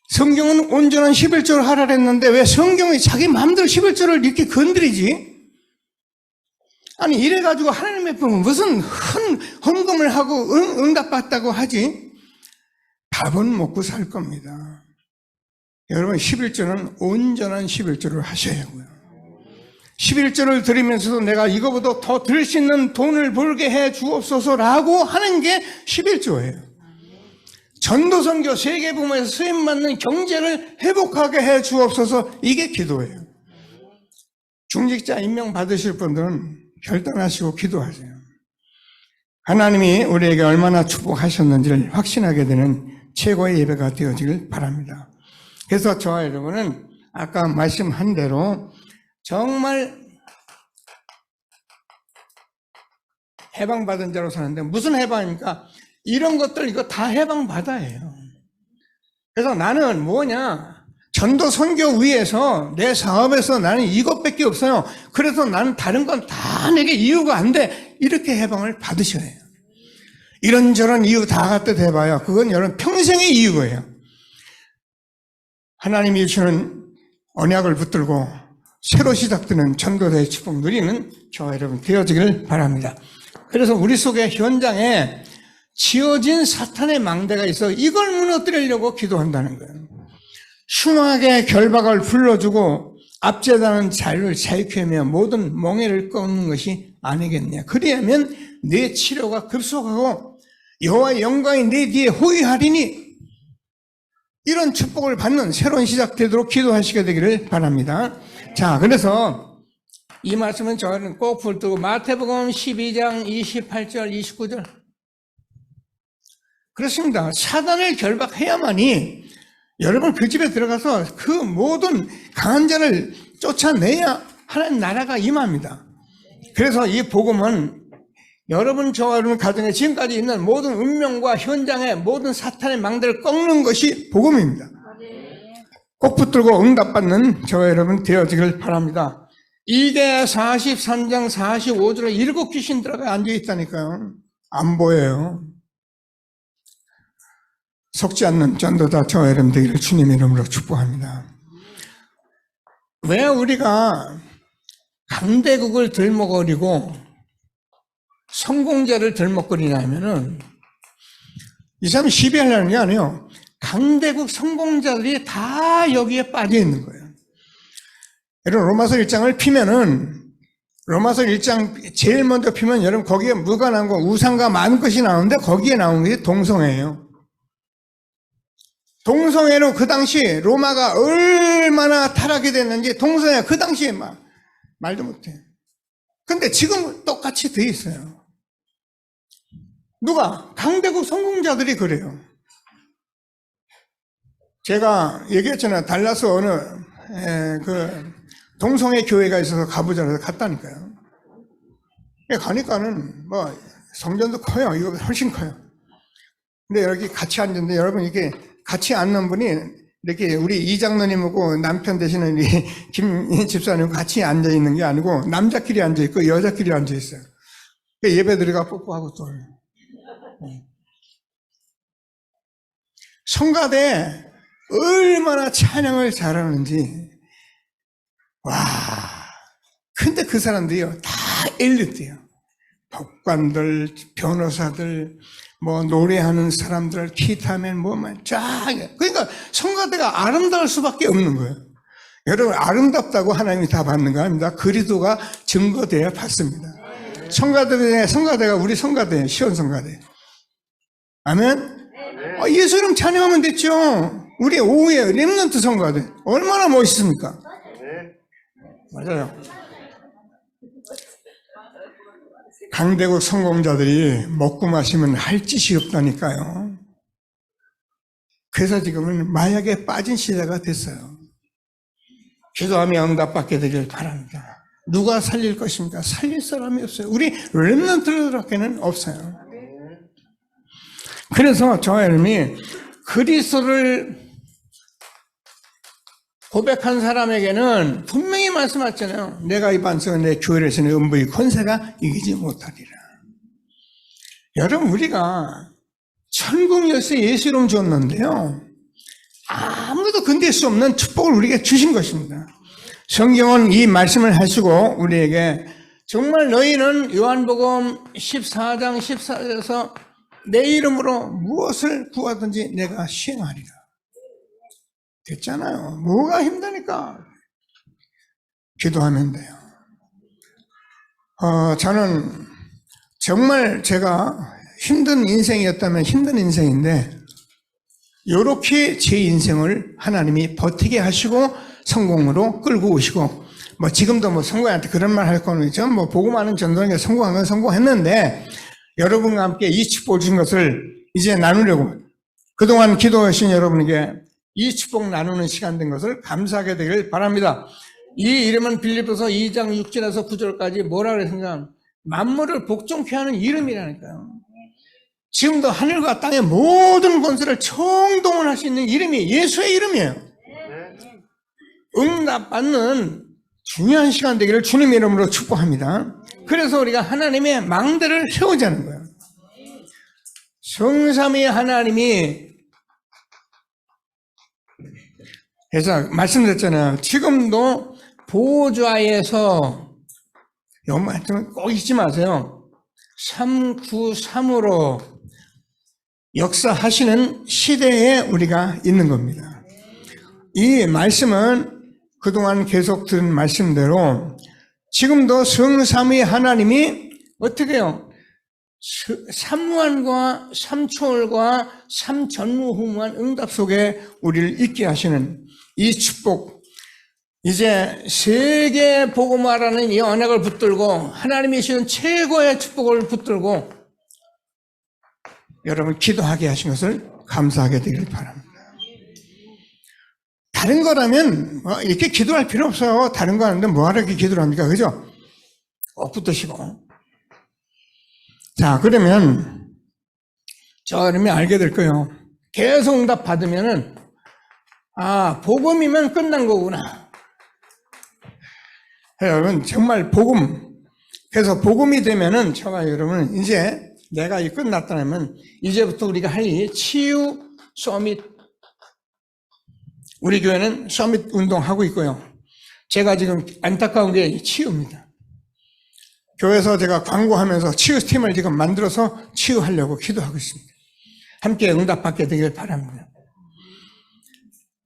성경은 온전한 11조를 하라 했는데 왜 성경이 자기 마음대로 11조를 이렇게 건드리지? 아니 이래가지고 하나님의 품은 무슨 헌금을 하고 응답받다고 하지? 밥은 먹고 살 겁니다. 여러분 11조는 온전한 11조를 하셔야 하고요. 11조를 드리면서도 내가 이거보다 더 들 수 있는 돈을 벌게 해 주옵소서라고 하는 게 11조예요. 전도선교 세계복음에서 쓰임받는 경제를 회복하게 해 주옵소서, 이게 기도예요. 중직자 임명 받으실 분들은 결단하시고 기도하세요. 하나님이 우리에게 얼마나 축복하셨는지를 확신하게 되는 최고의 예배가 되어지길 바랍니다. 그래서 저와 여러분은 아까 말씀한 대로 정말 해방받은 자로 사는데, 무슨 해방입니까? 이런 것들 이거 다 해방받아예요. 그래서 나는 뭐냐, 전도 선교 위에서 내 사업에서 나는 이것밖에 없어요. 그래서 나는 다른 건 다 내게 이유가 안 돼. 이렇게 해방을 받으셔야 해요. 이런저런 이유 다 갖다 대봐요. 그건 여러분 평생의 이유예요. 하나님이 주시는 언약을 붙들고 새로 시작되는 전도대의 축복 누리는 저와 여러분 되어지기를 바랍니다. 그래서 우리 속의 현장에 지어진 사탄의 망대가 있어 이걸 무너뜨리려고 기도한다는 거예요. 흉악의 결박을 불러주고 압제당하는 자유를 자유케 하며 모든 멍에를 꺾는 것이 아니겠냐. 그리하면 내 치료가 급속하고 여호와의 영광이 내 뒤에 호위하리니, 이런 축복을 받는 새로운 시작되도록 기도하시게 되기를 바랍니다. 자, 그래서 이 말씀은 저는 꼭 붙들고 마태복음 12장 28절 29절, 그렇습니다. 사단을 결박해야만이 여러분 그 집에 들어가서 그 모든 강한 자를 쫓아내야 하나님 나라가 임합니다. 그래서 이 복음은 여러분, 저와 여러분 가정에 지금까지 있는 모든 운명과 현장의 모든 사탄의 망대를 꺾는 것이 복음입니다. 꼭 붙들고 응답받는 저와 여러분 되어지길 바랍니다. 이게 43장 45절에 7 귀신 들어가 앉아있다니까요. 안 보여요. 속지 않는 전도자 저와 여러분 되기를 주님의 이름으로 축복합니다. 왜 우리가 강대국을 들먹거리고 성공자를 들먹거리냐면은, 이 사람이 시비하려는 게 아니에요. 강대국 성공자들이 다 여기에 빠져 있는 거예요. 여러분, 로마서 1장을 피면은, 로마서 1장 제일 먼저 피면 여러분 거기에 무가 나오고 우상과 많은 것이 나오는데, 거기에 나오는 게 동성애예요. 동성애로 그 당시 로마가 얼마나 타락이 됐는지 동성애 그 당시에 말도 못해. 근데 지금 똑같이 돼 있어요. 누가? 강대국 성공자들이 그래요. 제가 얘기했잖아요. 달라스 어느 그 동성애 교회가 있어서 가보자 해서 갔다니까요. 가니까는 뭐 성전도 커요. 이거 훨씬 커요. 근데 여기 같이 앉았는데, 여러분 이렇게 같이 앉는 분이 이렇게 우리 이장로님하고 남편 되시는 우리 김 집사님 같이 앉아 있는 게 아니고 남자끼리 앉아 있고 여자끼리 앉아 있어요. 예배 드리가 뽀뽀하고 또. 성가대 얼마나 찬양을 잘하는지. 와. 근데 그 사람들이요, 다 엘리트예요. 법관들, 변호사들, 뭐 노래하는 사람들, 기타면 뭐만 쫙. 그러니까 성가대가 아름다울 수밖에 없는 거예요. 여러분, 아름답다고 하나님이 다 받는 거 아닙니다. 그리스도가 증거돼야 받습니다. 성가대가 우리 성가대예요. 시온 성가대. 아멘. 예수 이름 찬양하면 됐죠. 우리 오후에 렘넌트 성가대 얼마나 멋있습니까? 맞아요. 강대국 성공자들이 먹고 마시면 할 짓이 없다니까요. 그래서 지금은 마약에 빠진 시대가 됐어요. 기도하며 응답받게 되길 바랍니다. 누가 살릴 것입니까? 살릴 사람이 없어요. 우리 렘넌트들밖에는 없어요. 그래서 저와 여러분이 그리스도를 고백한 사람에게는 분명히 말씀하셨잖아요. 내가 이 반석은 내 교회에서는 음부의 권세가 이기지 못하리라. 여러분, 우리가 천국 열쇠 예수 이름 줬는데요, 아무도 건들 수 없는 축복을 우리에게 주신 것입니다. 성경은 이 말씀을 하시고 우리에게 정말 너희는 요한복음 14장 14절에서 내 이름으로 무엇을 구하든지 내가 시행하리라. 됐잖아요. 뭐가 힘드니까 기도하면 돼요. 저는 정말 제가 힘든 인생이었다면 힘든 인생인데, 이렇게 제 인생을 하나님이 버티게 하시고 성공으로 끌고 오시고, 지금도 성공한테 그런 말 할 거는 있죠. 보고 많은 전도에 성공한 건 성공했는데, 여러분과 함께 이 축복을 주신 것을 이제 나누려고, 그동안 기도하신 여러분에게 이 축복 나누는 시간 된 것을 감사하게 되길 바랍니다. 이 이름은 빌립보서 2장 6절에서 9절까지 뭐라 그랬습니까? 만물을 복종케 하는 이름이라니까요. 지금도 하늘과 땅의 모든 권세를 총동원할 수 있는 이름이 예수의 이름이에요. 응답받는 중요한 시간 되기를 주님 이름으로 축복합니다. 그래서 우리가 하나님의 망대를 세우자는 거예요. 성삼위 하나님이, 그래서 말씀드렸잖아요. 지금도 보좌에서, 여러분 꼭 잊지 마세요. 393으로 역사하시는 시대에 우리가 있는 겁니다. 이 말씀은 그동안 계속 들은 말씀대로 지금도 성삼위 하나님이 어떻게 해요? 삼무한과 삼초월과 삼전무후무한 응답 속에 우리를 있게 하시는 이 축복, 이제 세계 복음화라는 이 언약을 붙들고 하나님이 주신 최고의 축복을 붙들고 여러분 기도하게 하신 것을 감사하게 되길 바랍니다. 다른 거라면 이렇게 기도할 필요 없어요. 다른 거 하는데 뭐하러 이렇게 기도를 합니까? 그죠? 꼭 붙드시고. 자, 그러면 저 여러분이 알게 될 거예요. 계속 응답 받으면은 복음이면 끝난 거구나. 여러분 정말 복음, 그래서 복음이 되면은 저와 여러분 이제 내가 끝났다면 이제부터 우리가 할 일 치유 서밋, 우리 교회는 서밋 운동하고 있고요. 제가 지금 안타까운 게 치유입니다. 교회에서 제가 광고하면서 치유팀을 지금 만들어서 치유하려고 기도하고 있습니다. 함께 응답받게 되길 바랍니다.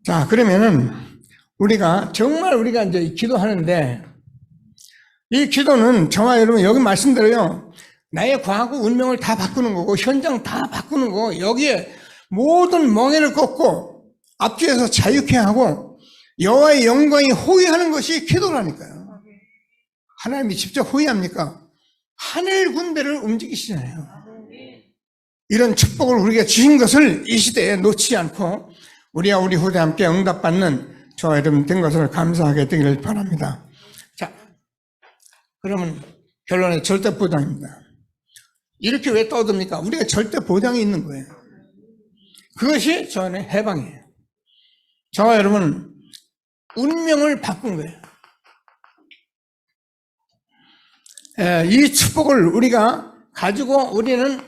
자, 그러면은 우리가 정말 우리가 이제 기도하는데, 이 기도는 저와 여러분 여기 말씀대로요, 나의 과거 운명을 다 바꾸는 거고 현장 다 바꾸는 거고, 여기에 모든 멍에를 꺾고 앞뒤에서 자유케 하고 여호와의 영광이 호위하는 것이 기도라니까요. 하나님이 직접 호위합니까? 하늘 군대를 움직이시잖아요. 이런 축복을 우리가 주신 것을 이 시대에 놓치지 않고 우리와 우리 후대 함께 응답받는 저와 여러분 된 것을 감사하게 되기를 바랍니다. 자, 그러면 결론은 절대 보장입니다. 이렇게 왜 떠듭니까? 우리가 절대 보장이 있는 거예요. 그것이 저는 해방이에요. 저와 여러분 운명을 바꾼 거예요. 이 축복을 우리가 가지고 우리는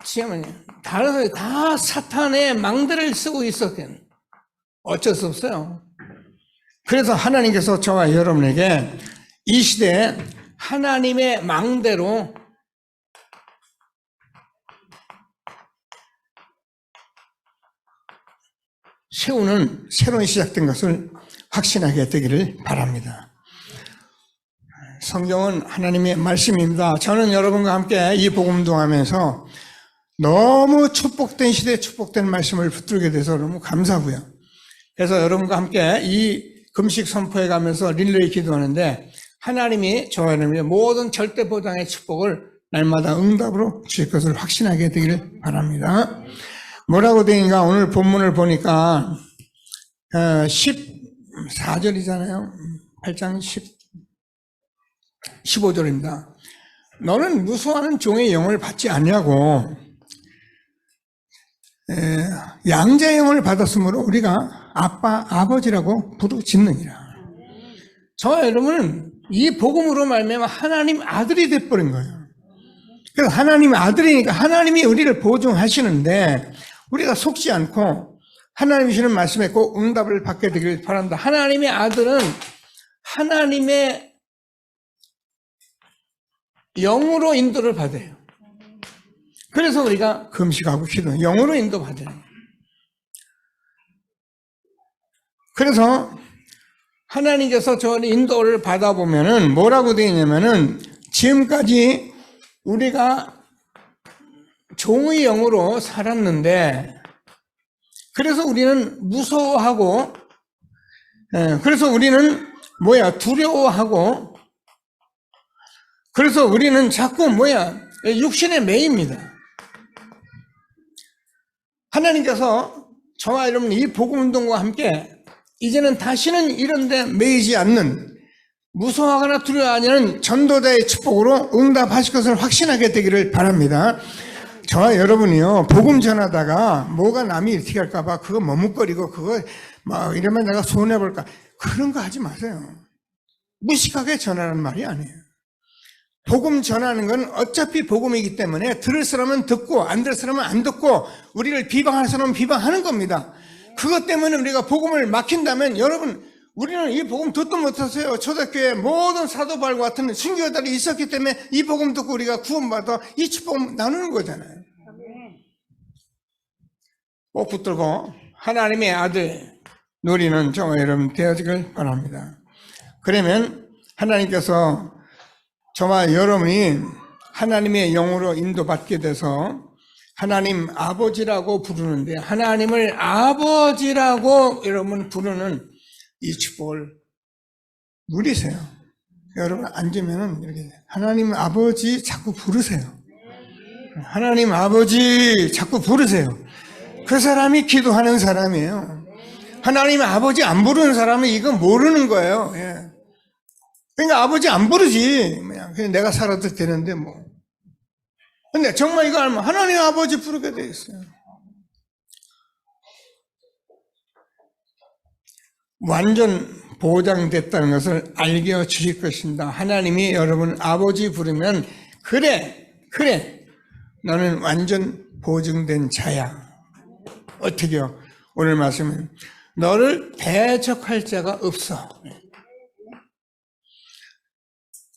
지금 다 사탄의 망대를 쓰고 있었겠네. 어쩔 수 없어요. 그래서 하나님께서 저와 여러분에게 이 시대에 하나님의 망대로 세우는 새로운 시작된 것을 확신하게 되기를 바랍니다. 성경은 하나님의 말씀입니다. 저는 여러분과 함께 이 복음동하면서 너무 축복된 시대에 축복된 말씀을 붙들게 돼서 너무 감사하고요. 그래서 여러분과 함께 이 금식 선포해 가면서 릴레이 기도하는데, 하나님이 저와 여러분의 모든 절대 보장의 축복을 날마다 응답으로 주실 것을 확신하게 되기를 바랍니다. 뭐라고 되는가? 오늘 본문을 보니까 14절이잖아요. 8장 15절입니다. 너는 무수하는 종의 영을 받지 않냐고, 양자의 영을 받았으므로 우리가 아빠, 아버지라고 부르짖느니라. 저와 여러분은 이 복음으로 말미암아 하나님 아들이 돼버린 거예요. 그래서 하나님 아들이니까 하나님이 우리를 보증하시는데 우리가 속지 않고 하나님이 주는 말씀에 꼭 응답을 받게 되길 바랍니다. 하나님의 아들은 하나님의 영으로 인도를 받아요. 그래서 우리가 금식하고 기도, 영으로 인도받아요. 그래서 하나님께서 저 인도를 받아보면은 뭐라고 되어 있냐면은 지금까지 우리가 종의 영으로 살았는데 그래서 우리는 무서워하고 그래서 우리는 두려워하고 그래서 우리는 자꾸 육신에 매입니다. 하나님께서 저와 여러분 이 복음운동과 함께 이제는 다시는 이런 데 매이지 않는 무서워하거나 두려워하지 않는 전도자의 축복으로 응답하실 것을 확신하게 되기를 바랍니다. 저와 여러분이요, 복음 전하다가 뭐가 남이 이렇게 할까봐 그거 머뭇거리고 그거 이러면 내가 손해볼까 그런 거 하지 마세요. 무식하게 전하는 말이 아니에요. 복음 전하는 건 어차피 복음이기 때문에 들을 사람은 듣고 안 들을 사람은 안 듣고 우리를 비방할 사람은 비방하는 겁니다. 그것 때문에 우리가 복음을 막힌다면 여러분 우리는 이 복음 듣도 못했어요. 초대교회 모든 사도바울과 같은 순교자들이 있었기 때문에 이 복음 듣고 우리가 구원받아 이 축복을 나누는 거잖아요. 꼭 붙들고 하나님의 아들 누리는 저와 여러분 되어지길 바랍니다. 그러면 하나님께서 저와 여러분이 하나님의 영으로 인도받게 돼서 하나님 아버지라고 부르는데 하나님을 아버지라고 여러분 부르는 이 축복을 누리세요. 여러분 앉으면 이렇게 하나님 아버지 자꾸 부르세요. 하나님 아버지 자꾸 부르세요. 그 사람이 기도하는 사람이에요. 하나님 아버지 안 부르는 사람은 이거 모르는 거예요. 예. 그러니까 아버지 안 부르지. 그냥 내가 살아도 되는데 뭐. 근데 정말 이거 알면 하나님 아버지 부르게 돼 있어요. 완전 보장됐다는 것을 알게 주실 것입니다. 하나님이 여러분 아버지 부르면 그래 너는 완전 보증된 자야. 어떻게요? 오늘 말씀은 너를 대적할 자가 없어.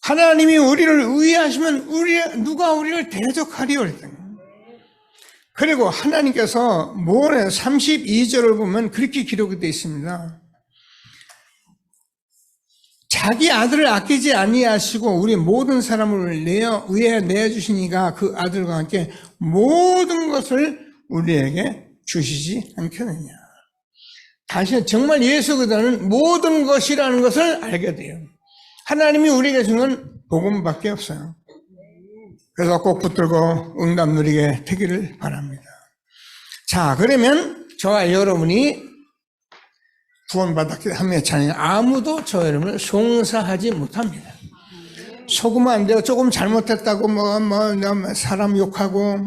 하나님이 우리를 의하시면 누가 우리를 대적하리요? 그리고 하나님께서 모래 32절을 보면 그렇게 기록이 되어 있습니다. 자기 아들을 아끼지 아니하시고 우리 모든 사람을 위해 내어주시니까 그 아들과 함께 모든 것을 우리에게 주시지 않겠느냐. 다시 정말 예수 그리스도는 모든 것이라는 것을 알게 돼요. 하나님이 우리에게 주는 복음밖에 없어요. 그래서 꼭 붙들고 응답 누리게 되기를 바랍니다. 자, 그러면 저와 여러분이 구원받았기 때문에 아무도 저 여러분을 송사하지 못합니다. 속으면 안 돼요. 조금 잘못했다고 사람 욕하고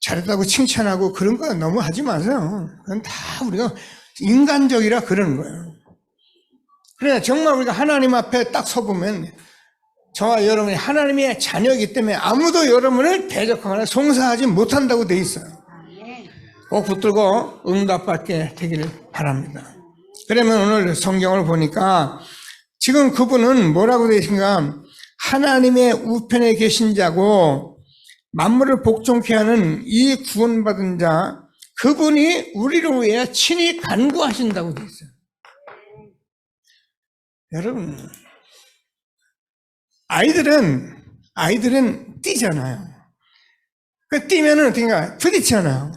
잘했다고 칭찬하고 그런 거 너무 하지 마세요. 그건 다 우리가 인간적이라 그러는 거예요. 그러나 정말 우리가 하나님 앞에 딱 서보면 저와 여러분이 하나님의 자녀이기 때문에 아무도 여러분을 대적하거나 송사하지 못한다고 돼 있어요. 꼭 붙들고 응답받게 되기를 바랍니다. 그러면 오늘 성경을 보니까 지금 그분은 뭐라고 되어 있습니까? 하나님의 우편에 계신 자고 만물을 복종케 하는 이 구원받은 자 그분이 우리를 위해 친히 간구하신다고 되어 있어요. 여러분 아이들은 뛰잖아요. 그 뛰면은 어떻게인가 부딪히잖아요.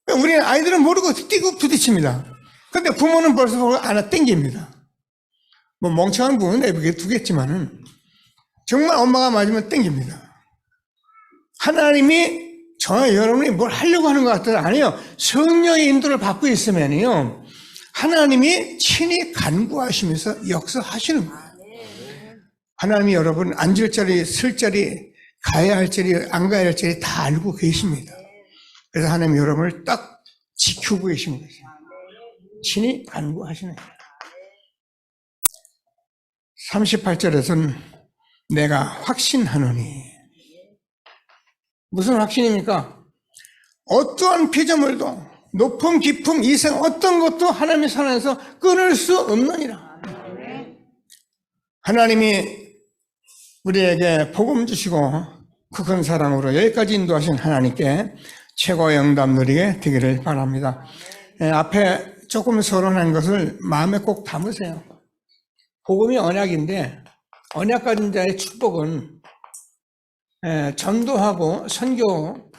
우리는 아이들은 모르고 뛰고 부딪힙니다. 근데 부모는 벌써 하나 땡깁니다. 멍청한 부모는 내버려 두겠지만은 정말 엄마가 맞으면 땡깁니다. 하나님이 저와 여러분이 뭘 하려고 하는 것 같아요. 아니요. 성령의 인도를 받고 있으면요. 하나님이 친히 간구하시면서 역사하시는 거예요. 하나님이 여러분 앉을 자리, 쓸 자리, 가야 할 자리, 안 가야 할 자리 다 알고 계십니다. 그래서 하나님 여러분을 딱 지키고 계시는 거죠. 친히 간구하시는 거예요. 38절에서는 내가 확신하노니 무슨 확신입니까? 어떠한 피조물도 높음 깊음 이생 어떤 것도 하나님의 손에서 끊을 수 없느니라. 하나님이 우리에게 복음 주시고 그 큰 사랑으로 여기까지 인도하신 하나님께 최고의 응답 누리게 되기를 바랍니다. 앞에 조금 서론한 것을 마음에 꼭 담으세요. 복음이 언약인데 언약 가진 자의 축복은 전도하고 선교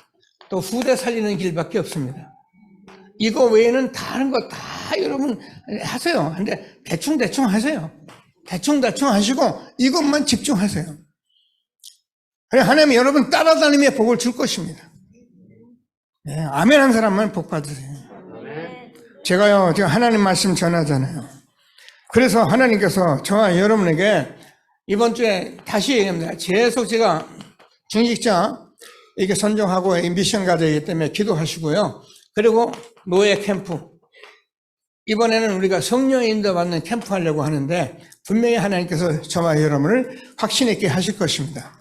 또 후대 살리는 길밖에 없습니다. 이거 외에는 다른 거 다 여러분 하세요. 근데 대충 하세요. 대충 하시고 이것만 집중하세요. 그래 하나님이 여러분 따라다니며 복을 줄 것입니다. 네, 아멘 한 사람만 복 받으세요. 제가요 지금 하나님 말씀 전하잖아요. 그래서 하나님께서 저와 여러분에게 이번 주에 다시 얘기합니다. 계속 제가 중직자 이렇게 선정하고 미션 가져야 때문에 기도하시고요. 그리고 노예 캠프. 이번에는 우리가 성령의 인도받는 캠프 하려고 하는데 분명히 하나님께서 저와 여러분을 확신 있게 하실 것입니다.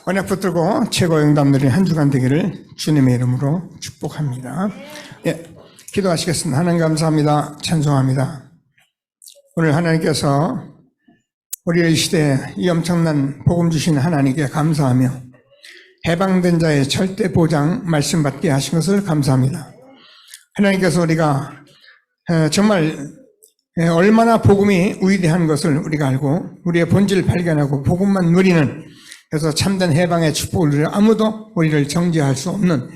언약 붙들고 최고 응답 누린 한 주간 되기를 주님의 이름으로 축복합니다. 예, 기도하시겠습니다. 하나님 감사합니다. 찬송합니다. 오늘 하나님께서 우리의 시대에 이 엄청난 복음 주신 하나님께 감사하며 해방된 자의 절대 보장 말씀 받게 하신 것을 감사합니다. 하나님께서 우리가 정말 얼마나 복음이 위대한 것을 우리가 알고 우리의 본질을 발견하고 복음만 누리는 그래서 참된 해방의 축복을 누려 아무도 우리를 정죄할 수 없는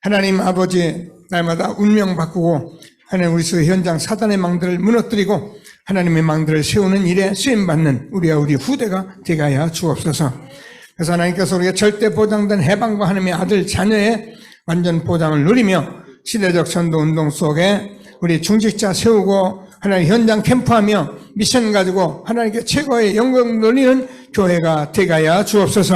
하나님 아버지 날마다 운명 바꾸고 하나님 우리 속 현장 사단의 망들을 무너뜨리고 하나님의 망들을 세우는 일에 쓰임받는 우리와 우리 후대가 되게 하여 주옵소서. 그래서 하나님께서 우리가 절대 보장된 해방과 하나님의 아들 자녀의 완전 보장을 누리며 시대적 전도 운동 속에 우리 중직자 세우고 하나님 현장 캠프하며 미션 가지고 하나님께 최고의 영광 돌리는 교회가 되게 하여 주옵소서.